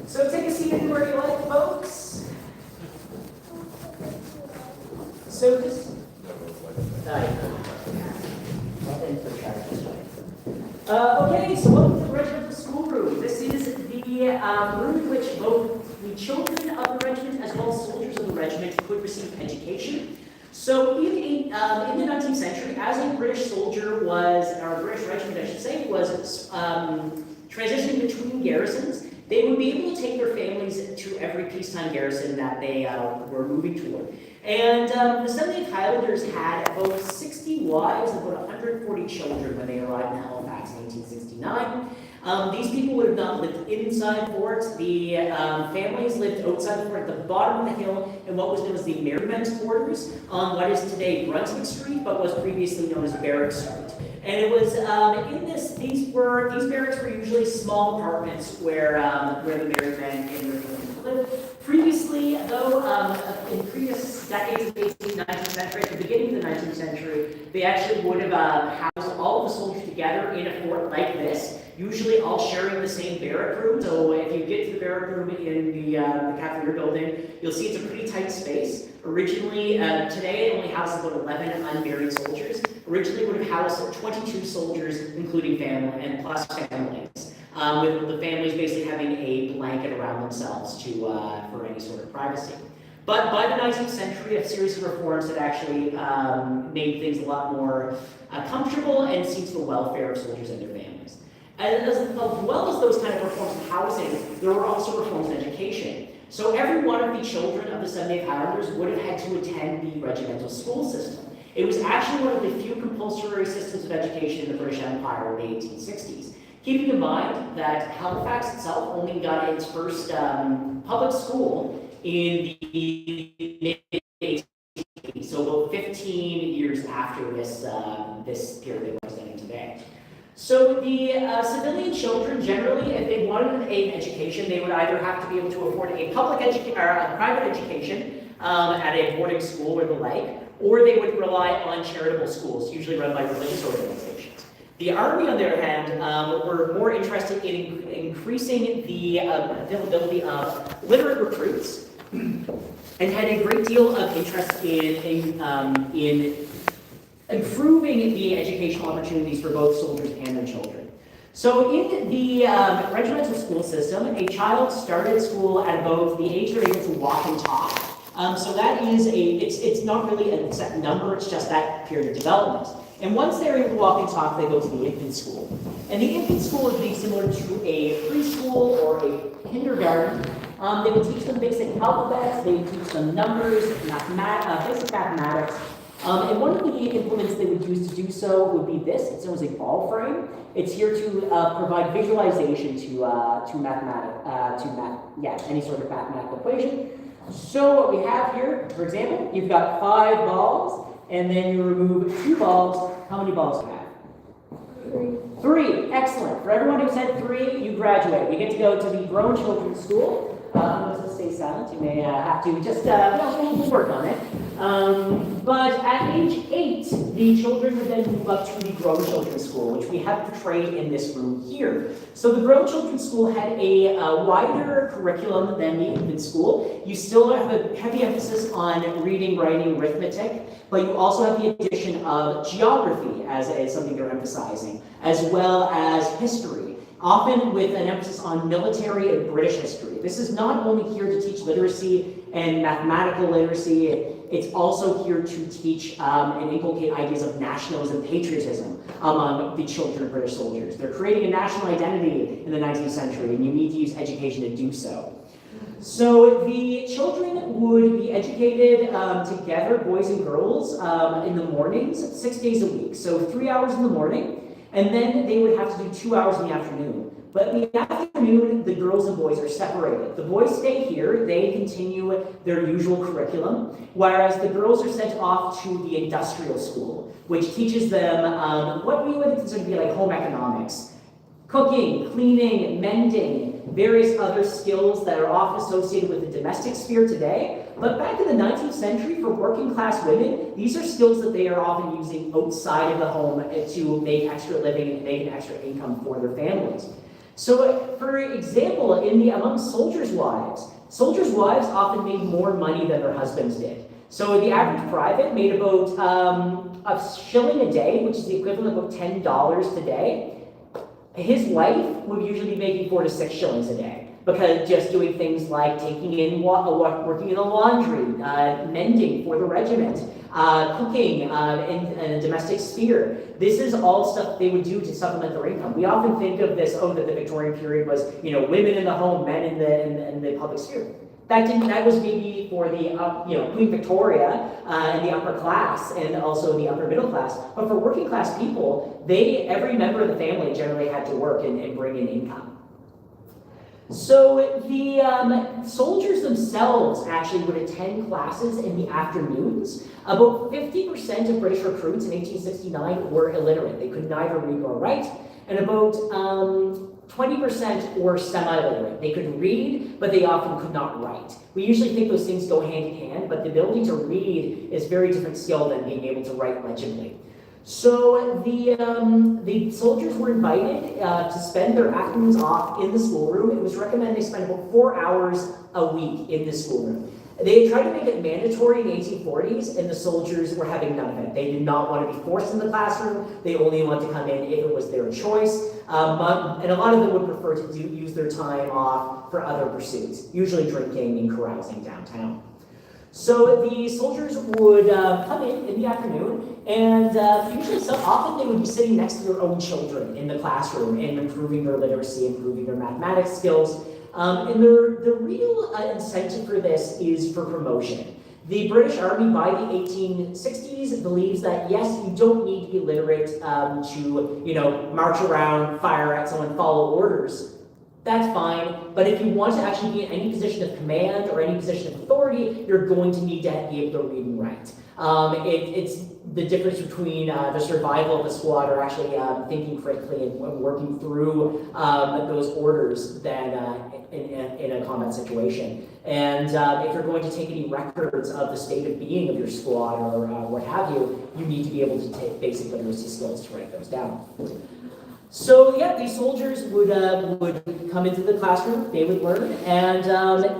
So take a seat anywhere you like, folks. So this. Okay, so welcome to the regimental schoolroom. This is the room in which both the children of the regiment as well as soldiers of the regiment could receive education. So in the 19th century, as a British soldier was, or a British regiment I should say, was transitioning between garrisons, they would be able to take their families to every peacetime garrison that they were moving toward. And the 70th Highlanders had about 60 wives and about 140 children when they arrived in Halifax in 1869. These people would have not lived inside forts. The families lived outside the fort at the bottom of the hill in what was known as the Merrymen's quarters on what is today Brunswick Street, but was previously known as Barrack Street. And it was these barracks were usually small apartments where the Merrymen and the women lived. Previously, though, in previous decades of the 18th, 19th century, at the beginning of the 19th century, they actually would have housed all of the soldiers together in a fort like this, usually all sharing the same barrack room. So if you get to the barrack room in the Cavalier building, you'll see it's a pretty tight space. Originally, today it only houses about 11 unmarried soldiers. Originally would have housed 22 soldiers, including family and plus families, with the families basically having a blanket around themselves for any sort of privacy. But by the 19th century, a series of reforms had actually made things a lot more comfortable and seen to the welfare of soldiers and their families. As well as those kind of reforms in housing, there were also reforms in education. So every one of the children of the 70th Highlanders would have had to attend the regimental school system. It was actually one of the few compulsory systems of education in the British Empire in the 1860s. Keeping in mind that Halifax itself only got its first public school in the mid-1880s, so about 15 years after this period we're presenting today. So the civilian children generally, if they wanted an education, they would either have to be able to afford a public education or a private education at a boarding school or the like, or they would rely on charitable schools, usually run by religious organizations. The Army, on the other hand, were more interested in increasing the availability of literate recruits and had a great deal of interest in improving the educational opportunities for both soldiers and their children. So in the regimental school system, a child started school at about the age they're able to walk and talk. So that is it's not really a set number, it's just that period of development. And once they're able to walk and talk, they go to the infant school. And the infant school would be similar to a preschool or a kindergarten. They would teach them basic alphabets, they would teach them numbers, basic mathematics. And one of the implements they would use to do so would be this. It's known as a ball frame. It's here to provide visualization to any sort of mathematical equation. So what we have here, for example, you've got 5 balls, and then you remove 2 balls. How many balls do you have? 3. Excellent. For everyone who said 3, you graduate. You get to go to the grown children's school. Let's stay silent. You may have to just we'll work on it. But at age 8, the children would then move up to the grown children's school, which we have portrayed in this room here. So the grown children's school had a wider curriculum than the infant school. You still have a heavy emphasis on reading, writing, arithmetic, but you also have the addition of geography as something you're emphasizing, as well as history, often with an emphasis on military and British history. This is not only here to teach literacy and mathematical literacy, it's also here to teach and inculcate ideas of nationalism and patriotism among the children of British soldiers. They're creating a national identity in the 19th century, and you need to use education to do so. So the children would be educated together, boys and girls, in the mornings, 6 days a week. So 3 hours in the morning, and then they would have to do 2 hours in the afternoon. But in the afternoon, the girls and boys are separated. The boys stay here, they continue their usual curriculum, whereas the girls are sent off to the industrial school, which teaches them what we would consider to be like home economics. Cooking, cleaning, mending, various other skills that are often associated with the domestic sphere today. But back in the 19th century, for working class women, these are skills that they are often using outside of the home to make extra living and make an extra income for their families. So, for example, among soldiers' wives often made more money than their husbands did. So the average private made about a shilling a day, which is the equivalent of about $10 today. His wife would usually be making 4 to 6 shillings a day, because just doing things like taking in, working in the laundry, mending for the regiment, cooking in a domestic sphere. This is all stuff they would do to supplement their income. We often think of this, that the Victorian period was, women in the home, men in the public sphere. That was maybe for the Queen Victoria and the upper class, and also the upper middle class. But for working class people, every member of the family generally had to work and bring in income. So the soldiers themselves actually would attend classes in the afternoons. About 50% of British recruits in 1869 were illiterate. They could neither read nor write, and about 20% were semi-literate. They could read, but they often could not write. We usually think those things go hand in hand, but the ability to read is a very different skill than being able to write legibly. So the soldiers were invited to spend their afternoons off in the schoolroom. It was recommended they spend about 4 hours a week in the schoolroom. They tried to make it mandatory in the 1840s, and the soldiers were having none of it. They did not want to be forced in the classroom. They only wanted to come in if it was their choice. And a lot of them would prefer to use their time off for other pursuits, usually drinking and carousing downtown. So the soldiers would come in the afternoon, and usually often they would be sitting next to their own children in the classroom and improving their literacy, improving their mathematics skills. And the real incentive for this is for promotion. The British Army by the 1860s believes that, yes, you don't need to be literate to, march around, fire at someone, follow orders. that's fine. But if you want to actually be in any position of command or any position of authority, you're going to need to be able to read and write. It's the difference between the survival of the squad or actually thinking critically and working through those orders than in a combat situation. And if you're going to take any records of the state of being of your squad or what have you, you need to be able to take basic literacy skills to write those down. So yeah, these soldiers would come into the classroom, they would learn, and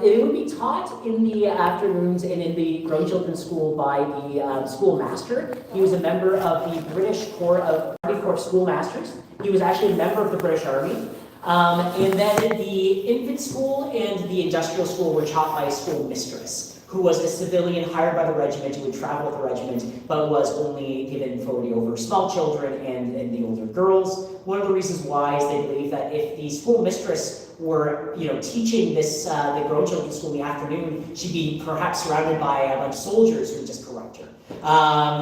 it would be taught in the afternoons and in the grown children's school by the schoolmaster. He was a member of the British Corps of Schoolmasters. He was actually a member of the British Army. And then the infant school and the industrial school were taught by a schoolmistress, who was a civilian hired by the regiment, who would travel with the regiment, but was only given authority over small children and the older girls. One of the reasons why is they believe that if the schoolmistress were, teaching this the grown children's school in the afternoon, she'd be perhaps surrounded by a bunch of soldiers who would just corrupt her.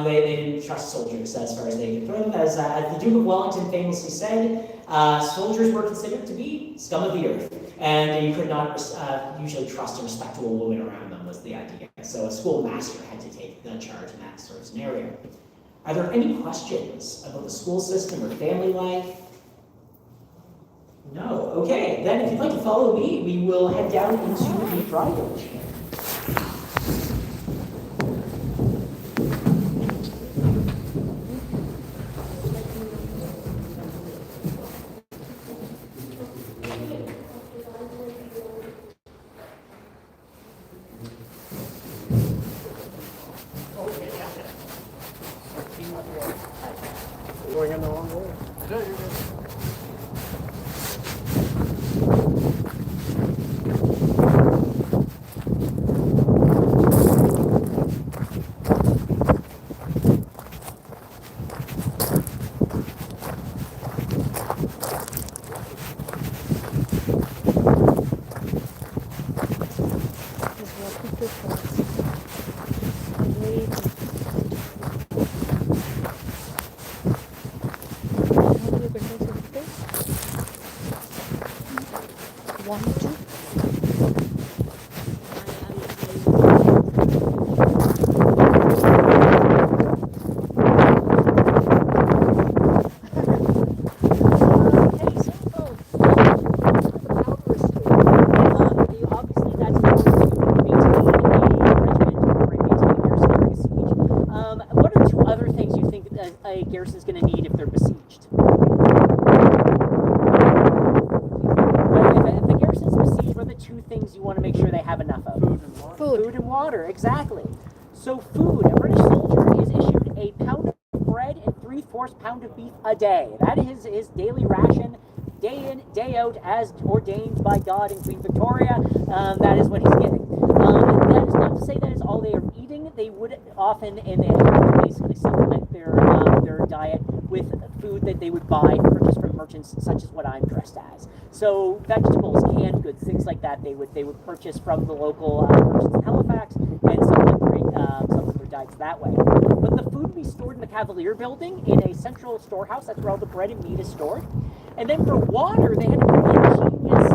They didn't trust soldiers as far as they could throw them. As the Duke of Wellington famously said, soldiers were considered to be scum of the earth, and you could not usually trust a respectable woman around them, was the idea. So a schoolmaster had to take the charge in that sort of scenario. Are there any questions about the school system or family life? No. Okay, then if you'd like to follow me, we will head down into the dry village. Going in the wrong way. Garrison's going to need if they're besieged. If the garrison's besieged, what are the two things you want to make sure they have enough of? Food and water. Food and water, exactly. So food, a British soldier is issued a pound of bread and 3/4 pound of beef a day. That is his daily ration, day in, day out, as ordained by God and Queen Victoria. That is what he's getting. That is not to say that is all they are eating. They would often, and they have to basically supplement their diet with food that they would buy, purchase from merchants, such as what I'm dressed as. So vegetables, canned goods, things like that, they would purchase from the local merchants in Halifax and supplement their diets that way. But the food would be stored in the Cavalier building in a central storehouse. That's where all the bread and meat is stored. And then for water, they had a pretty ingenious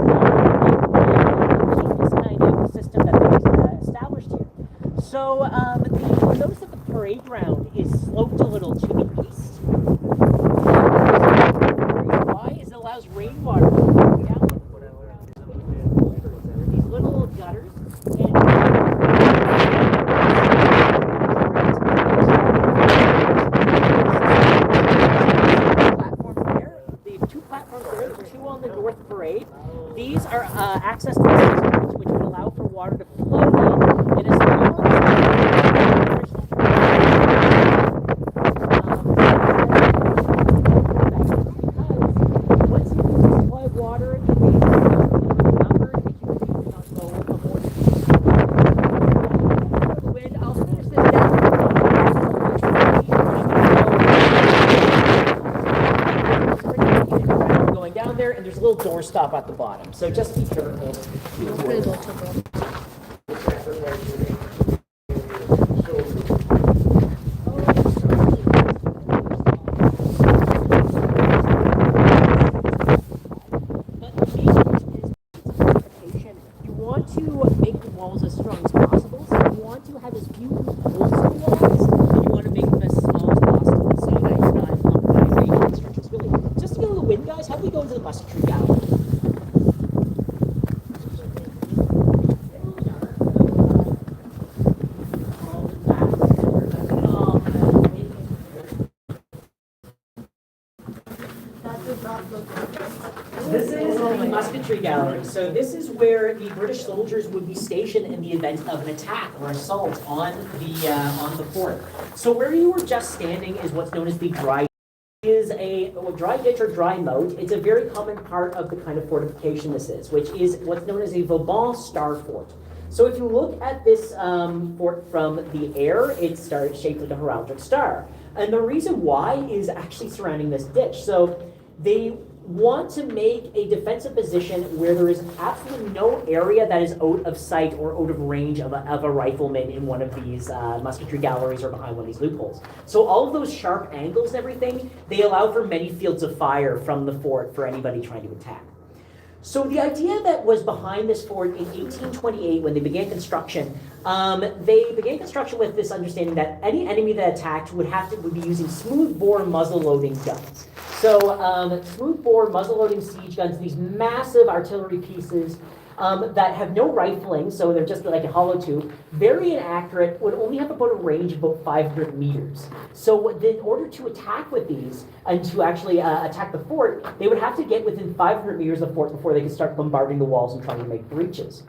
kind of system that they established here. So notice that the parade ground is sloped a little to the east. Why? Is it allows rainwater to flow down these little gutters and platforms there. The two platforms there, the two on the north parade. These are access to the system, which would allow for water to flow in. And as long once you supply water, the base number, the human being will not go aboard. When I'll finish this down, going down there, and there's a little door stop at the bottom. So just be careful. musketry gallery. So this is where the British soldiers would be stationed in the event of an attack or assault on the fort. So where you were just standing is what's known as the dry is a dry ditch or dry moat. It's a very common part of the kind of fortification this is, which is what's known as a Vauban star fort. So if you look at this fort from the air, it's shaped like a heraldic star. And the reason why is actually surrounding this ditch. So they want to make a defensive position where there is absolutely no area that is out of sight or out of range of a rifleman in one of these musketry galleries or behind one of these loopholes. So all of those sharp angles and everything, they allow for many fields of fire from the fort for anybody trying to attack. So the idea that was behind this fort in 1828 when they began construction, they began construction with this understanding that any enemy that attacked would be using smooth-bore muzzle-loading guns. So smooth-bore muzzle-loading siege guns, these massive artillery pieces that have no rifling, so they're just like a hollow tube, very inaccurate, would only have about a range of about 500 meters. So in order to attack with these and to actually attack the fort, they would have to get within 500 meters of the fort before they could start bombarding the walls and trying to make breaches.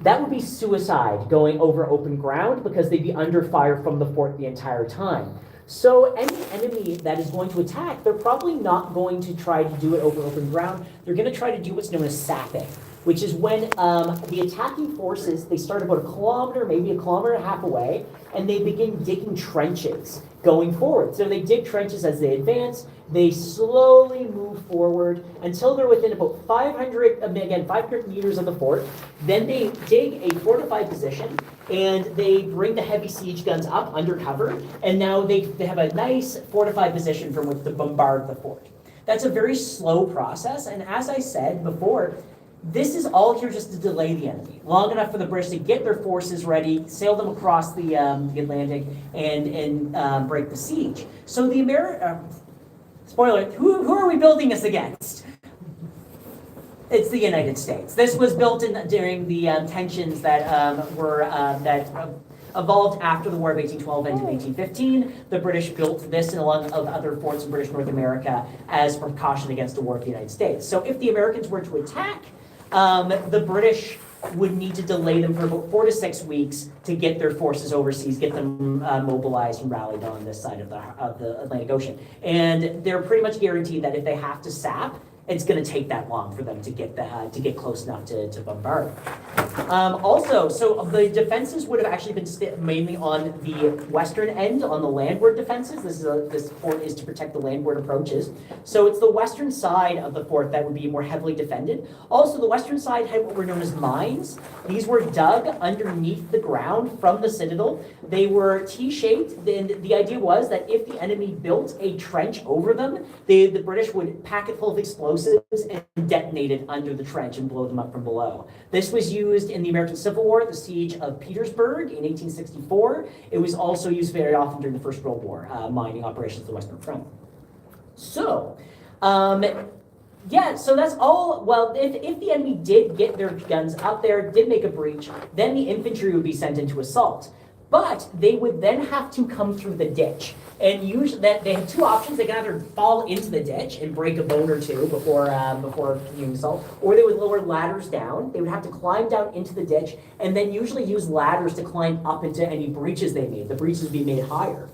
That would be suicide going over open ground because they'd be under fire from the fort the entire time. So any enemy that is going to attack, they're probably not going to try to do it over open ground. They're going to try to do what's known as sapping, which is when the attacking forces, they start about a kilometer, maybe a kilometer and a half away, and they begin digging trenches going forward. So they dig trenches as they advance. They slowly move forward until they're within about 500 meters of the fort. Then they dig a fortified position, and they bring the heavy siege guns up under cover, and now they have a nice fortified position from which to bombard the fort. That's a very slow process, and as I said before, this is all here just to delay the enemy, long enough for the British to get their forces ready, sail them across the Atlantic, and break the siege. So the spoiler, who are we building this against? It's the United States. This was built during the tensions that evolved after the War of 1812 and in 1815. The British built this and along of other forts in British North America as precaution against a war with the United States. So if the Americans were to attack, the British would need to delay them for about 4 to 6 weeks to get their forces overseas, get them mobilized and rallied on this side of the Atlantic Ocean. And they're pretty much guaranteed that if they have to sap, it's going to take that long for them to get close enough to bombard. Also, so the defenses would have actually been mainly on the western end, on the landward defenses. This fort is to protect the landward approaches. So it's the western side of the fort that would be more heavily defended. Also, the western side had what were known as mines. These were dug underneath the ground from the citadel. They were T-shaped. The idea was that if the enemy built a trench over them, the British would pack it full of explosives and detonate it under the trench and blow them up from below. This was used in the American Civil War, the siege of Petersburg in 1864. It was also used very often during the First World War, mining operations at the Western Front. So, so that's all. Well, if the enemy did get their guns out there, did make a breach, then the infantry would be sent into assault. But they would then have to come through the ditch. And usually they have two options. They can either fall into the ditch and break a bone or two before continuing assault, or they would lower ladders down. They would have to climb down into the ditch and then usually use ladders to climb up into any breaches they made. The breaches would be made higher.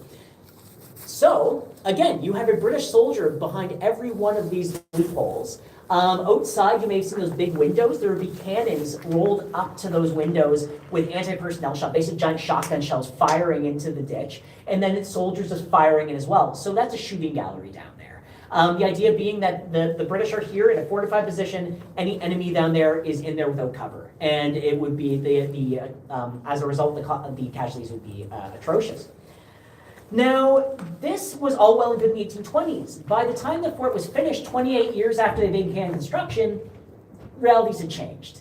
So, again, you have a British soldier behind every one of these loopholes. Outside, you may have seen those big windows. There would be cannons rolled up to those windows with anti-personnel shot, basically giant shotgun shells firing into the ditch. And then it's soldiers just firing in as well. So that's a shooting gallery down there. The idea being that the British are here in a fortified position. Any enemy down there is in there without cover. And it would be, as a result, the casualties would be atrocious. Now, this was all well and good in the 1820s. By the time the fort was finished, 28 years after they began construction, realities had changed.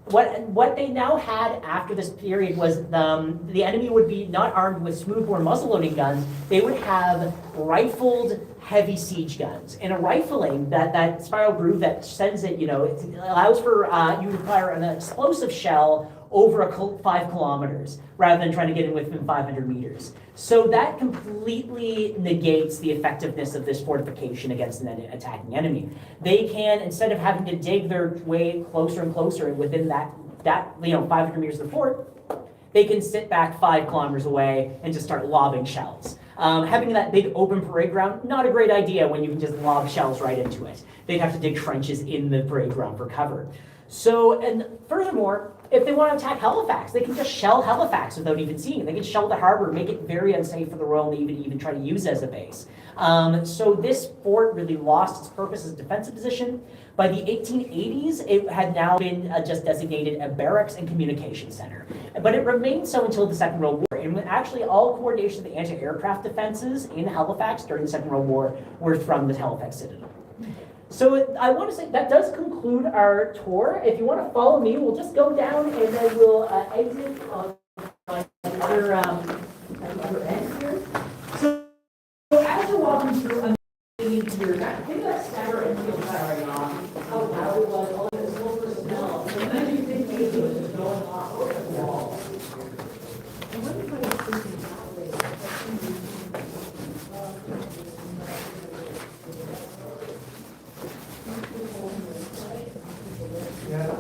What they now had after this period was the enemy would be not armed with smoothbore muzzle-loading guns. They would have rifled heavy siege guns. And a rifling, that spiral groove that sends it, it allows for you to fire an explosive shell over 5 kilometers rather than trying to get in within 500 meters. So that completely negates the effectiveness of this fortification against an attacking enemy. They can, instead of having to dig their way closer and closer within that 500 meters of the fort, they can sit back 5 kilometers away and just start lobbing shells. Having that big open parade ground, not a great idea when you can just lob shells right into it. They'd have to dig trenches in the parade ground for cover. So, and furthermore, if they want to attack Halifax, they can just shell Halifax without even seeing it. They can shell the harbor, make it very unsafe for the Royal Navy to even try to use as a base. So this fort really lost its purpose as a defensive position. By the 1880s, it had now been just designated a barracks and communication center. But it remained so until the Second World War. And actually all coordination of the anti-aircraft defenses in Halifax during the Second World War were from the Halifax Citadel. So I want to say that does conclude our tour. If you want to follow me, we'll just go down and then we'll exit on the other end here. So as you're walking through, I'm thinking to your back. Think of that stagger and feel firing off. How loud it was, all this sulfur smell. And then you think maybe it was just going off over the wall. And what if I was thinking that way? Yeah.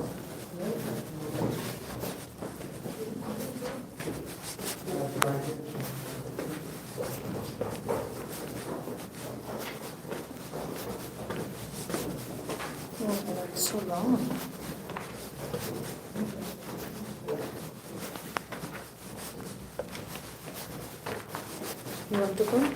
Oh, that's so long. You want to go?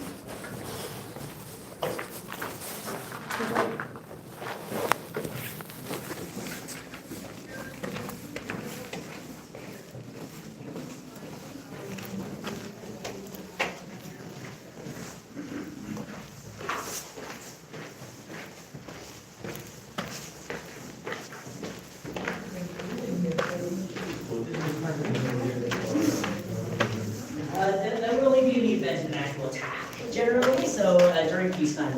That would only be in the event of an actual attack, generally. So during peacetime,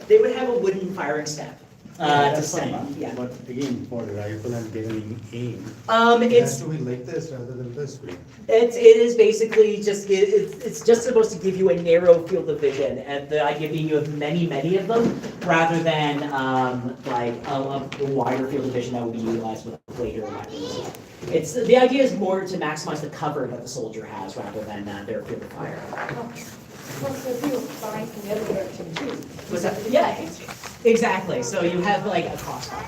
they would have a wooden firing step to send. Yeah. But again, for the rifle and getting aim, it It's has to be like this rather than this way. it is basically just it's just supposed to give you a narrow field of vision, and the idea being you have many of them, rather than like a wider field of vision that would be utilized with later weapons. It's the idea is more to maximize the cover that the soldier has rather than their field of fire. Plus, the view flying from the other direction too. Was that? Yeah, exactly. So you have like a crossfire.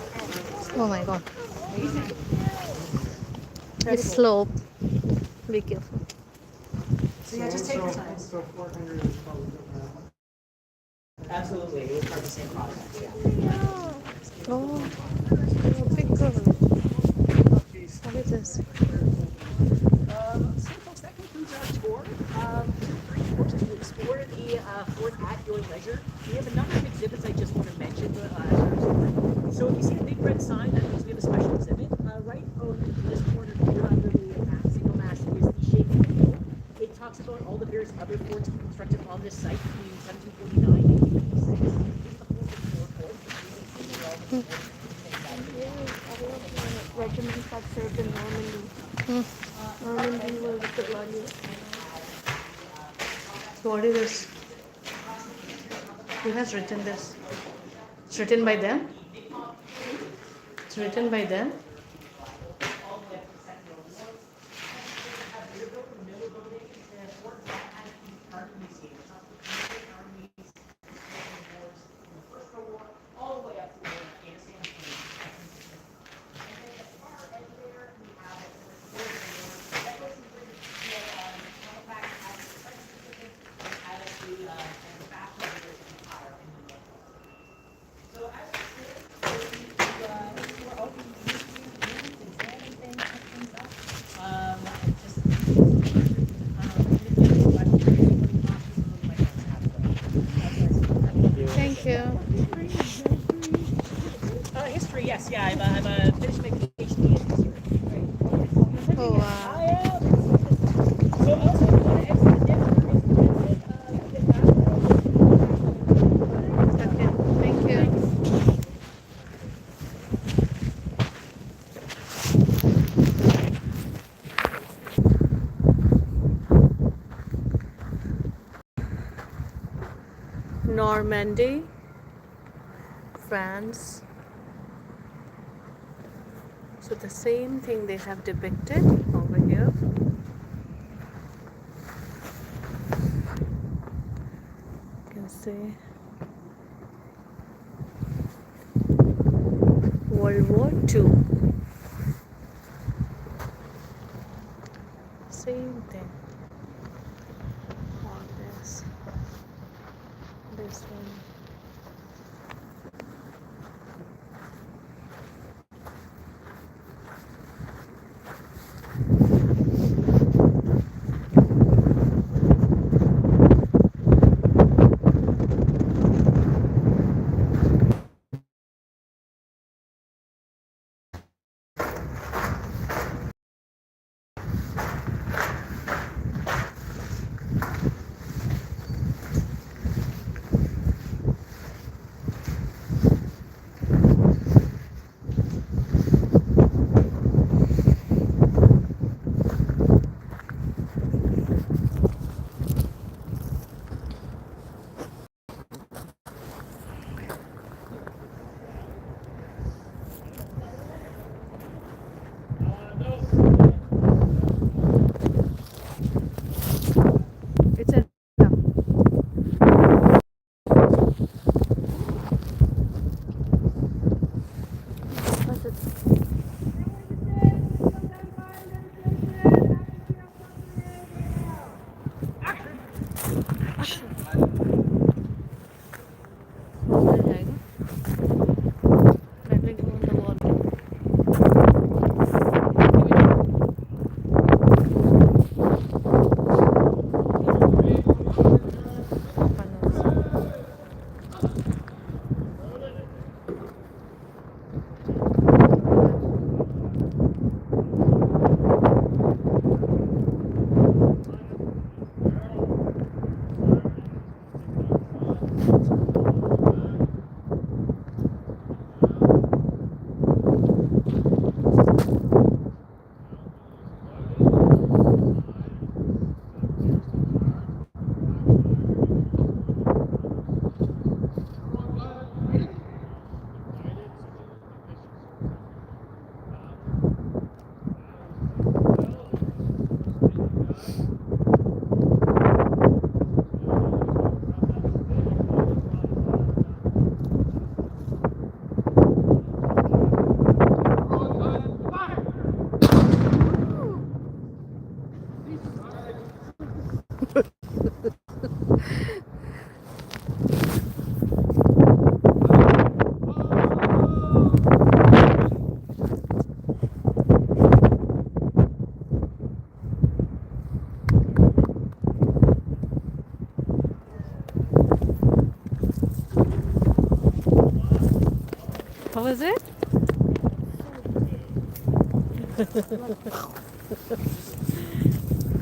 Oh my god. It's slope. Be careful. So yeah, just take your time. So 400 is probably Absolutely, it was part of the same process. Yeah. Oh, big girl. What is this? So folks, that concludes our tour. Feel free, of course, to explore the fort at your leisure. We have a number of exhibits I just want to mention as our tour. So if you see the big red sign, that means we have a special exhibit. Right over in this corner here under the single mast is the Shaking Hill. It talks about all the various other forts constructed on this site between 1749 and 1886. Regiments that served in Normandy. Normandy was the bloodiest. What is this? Who has written this? It's written by them? It's written by them? Thank you. History, yes, yeah, I'm a finished my PhD in history. Oh wow. So also, if you want to exit the Normandy, France. So the same thing they have depicted over here. You can see World War II. Same thing. All this one. It's a How was it?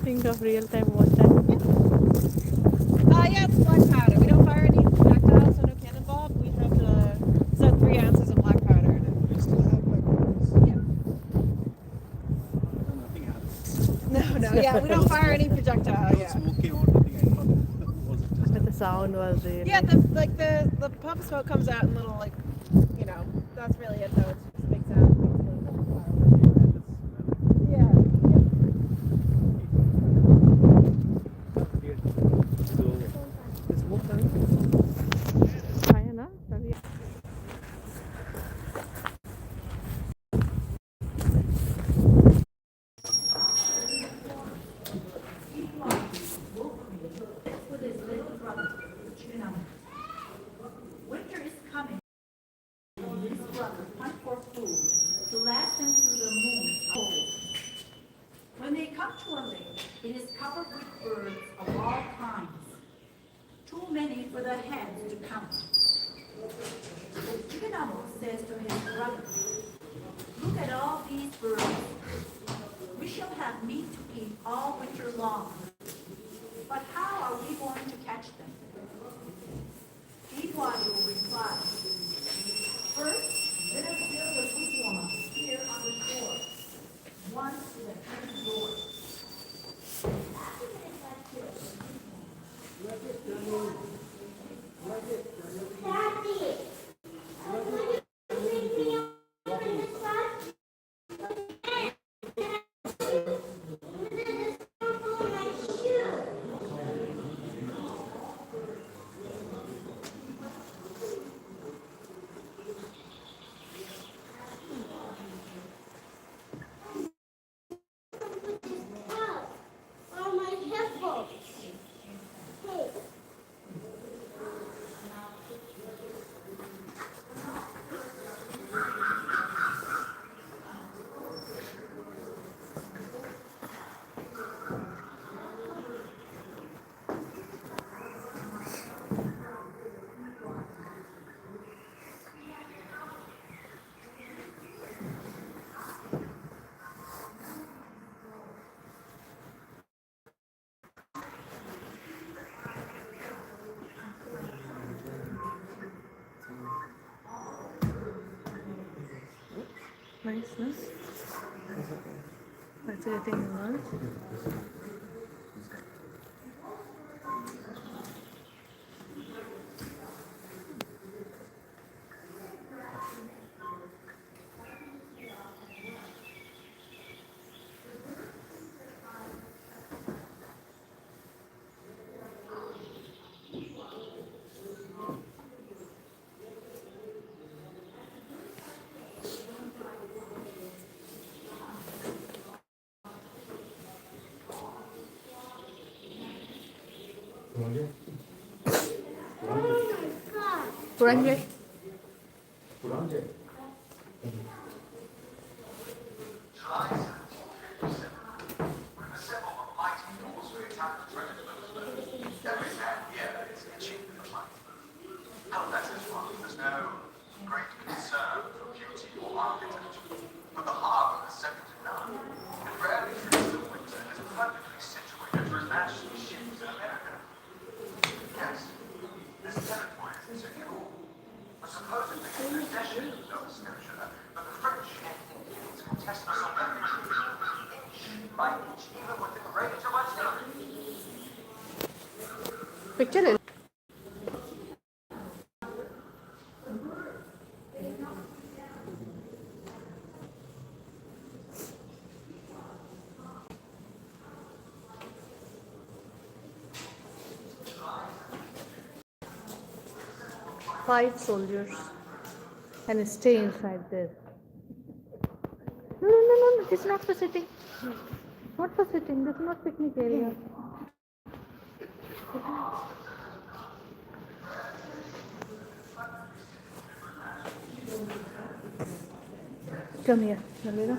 Think of real time what time? Yeah, it's black powder. We don't fire any projectiles, so no cannonball. But we have so 3 ounces of black powder. No, yeah, we don't fire any projectile. Yeah. But the sound was really. Yeah, the puff of smoke comes out in little that's really it though. It's just a big sound. Yeah. Kaya na? Sabi. Winter is coming. His brother hunt for food to last them through the moon's cold. When they come to a lake, it is covered with birds of all kinds, too many for the hands to count. Chiganamo says to his brother, "Look at all these birds. We shall have meat to eat all winter long. But how are we going to catch them?" Iwaju replied, "First, let us build a wigwam here on the shore, one with a 10 doors. After they have built a wigwam, price, no? That's everything you want. Kurang Halifax is one. There's no great concern for beauty or architecture, but the harbour is second to none. It rarely freezes in winter and is perfectly situated for international ships in America. Yes, this territory is insecure, but supposedly it's a possession of Nova Scotia, but the French and Indians contest us on every inch by inch, even with the greatest of artillery. Picture it. Five soldiers and stay inside there. No, this is not for sitting. Not for sitting, this is not picnic area. Come here, Nalira.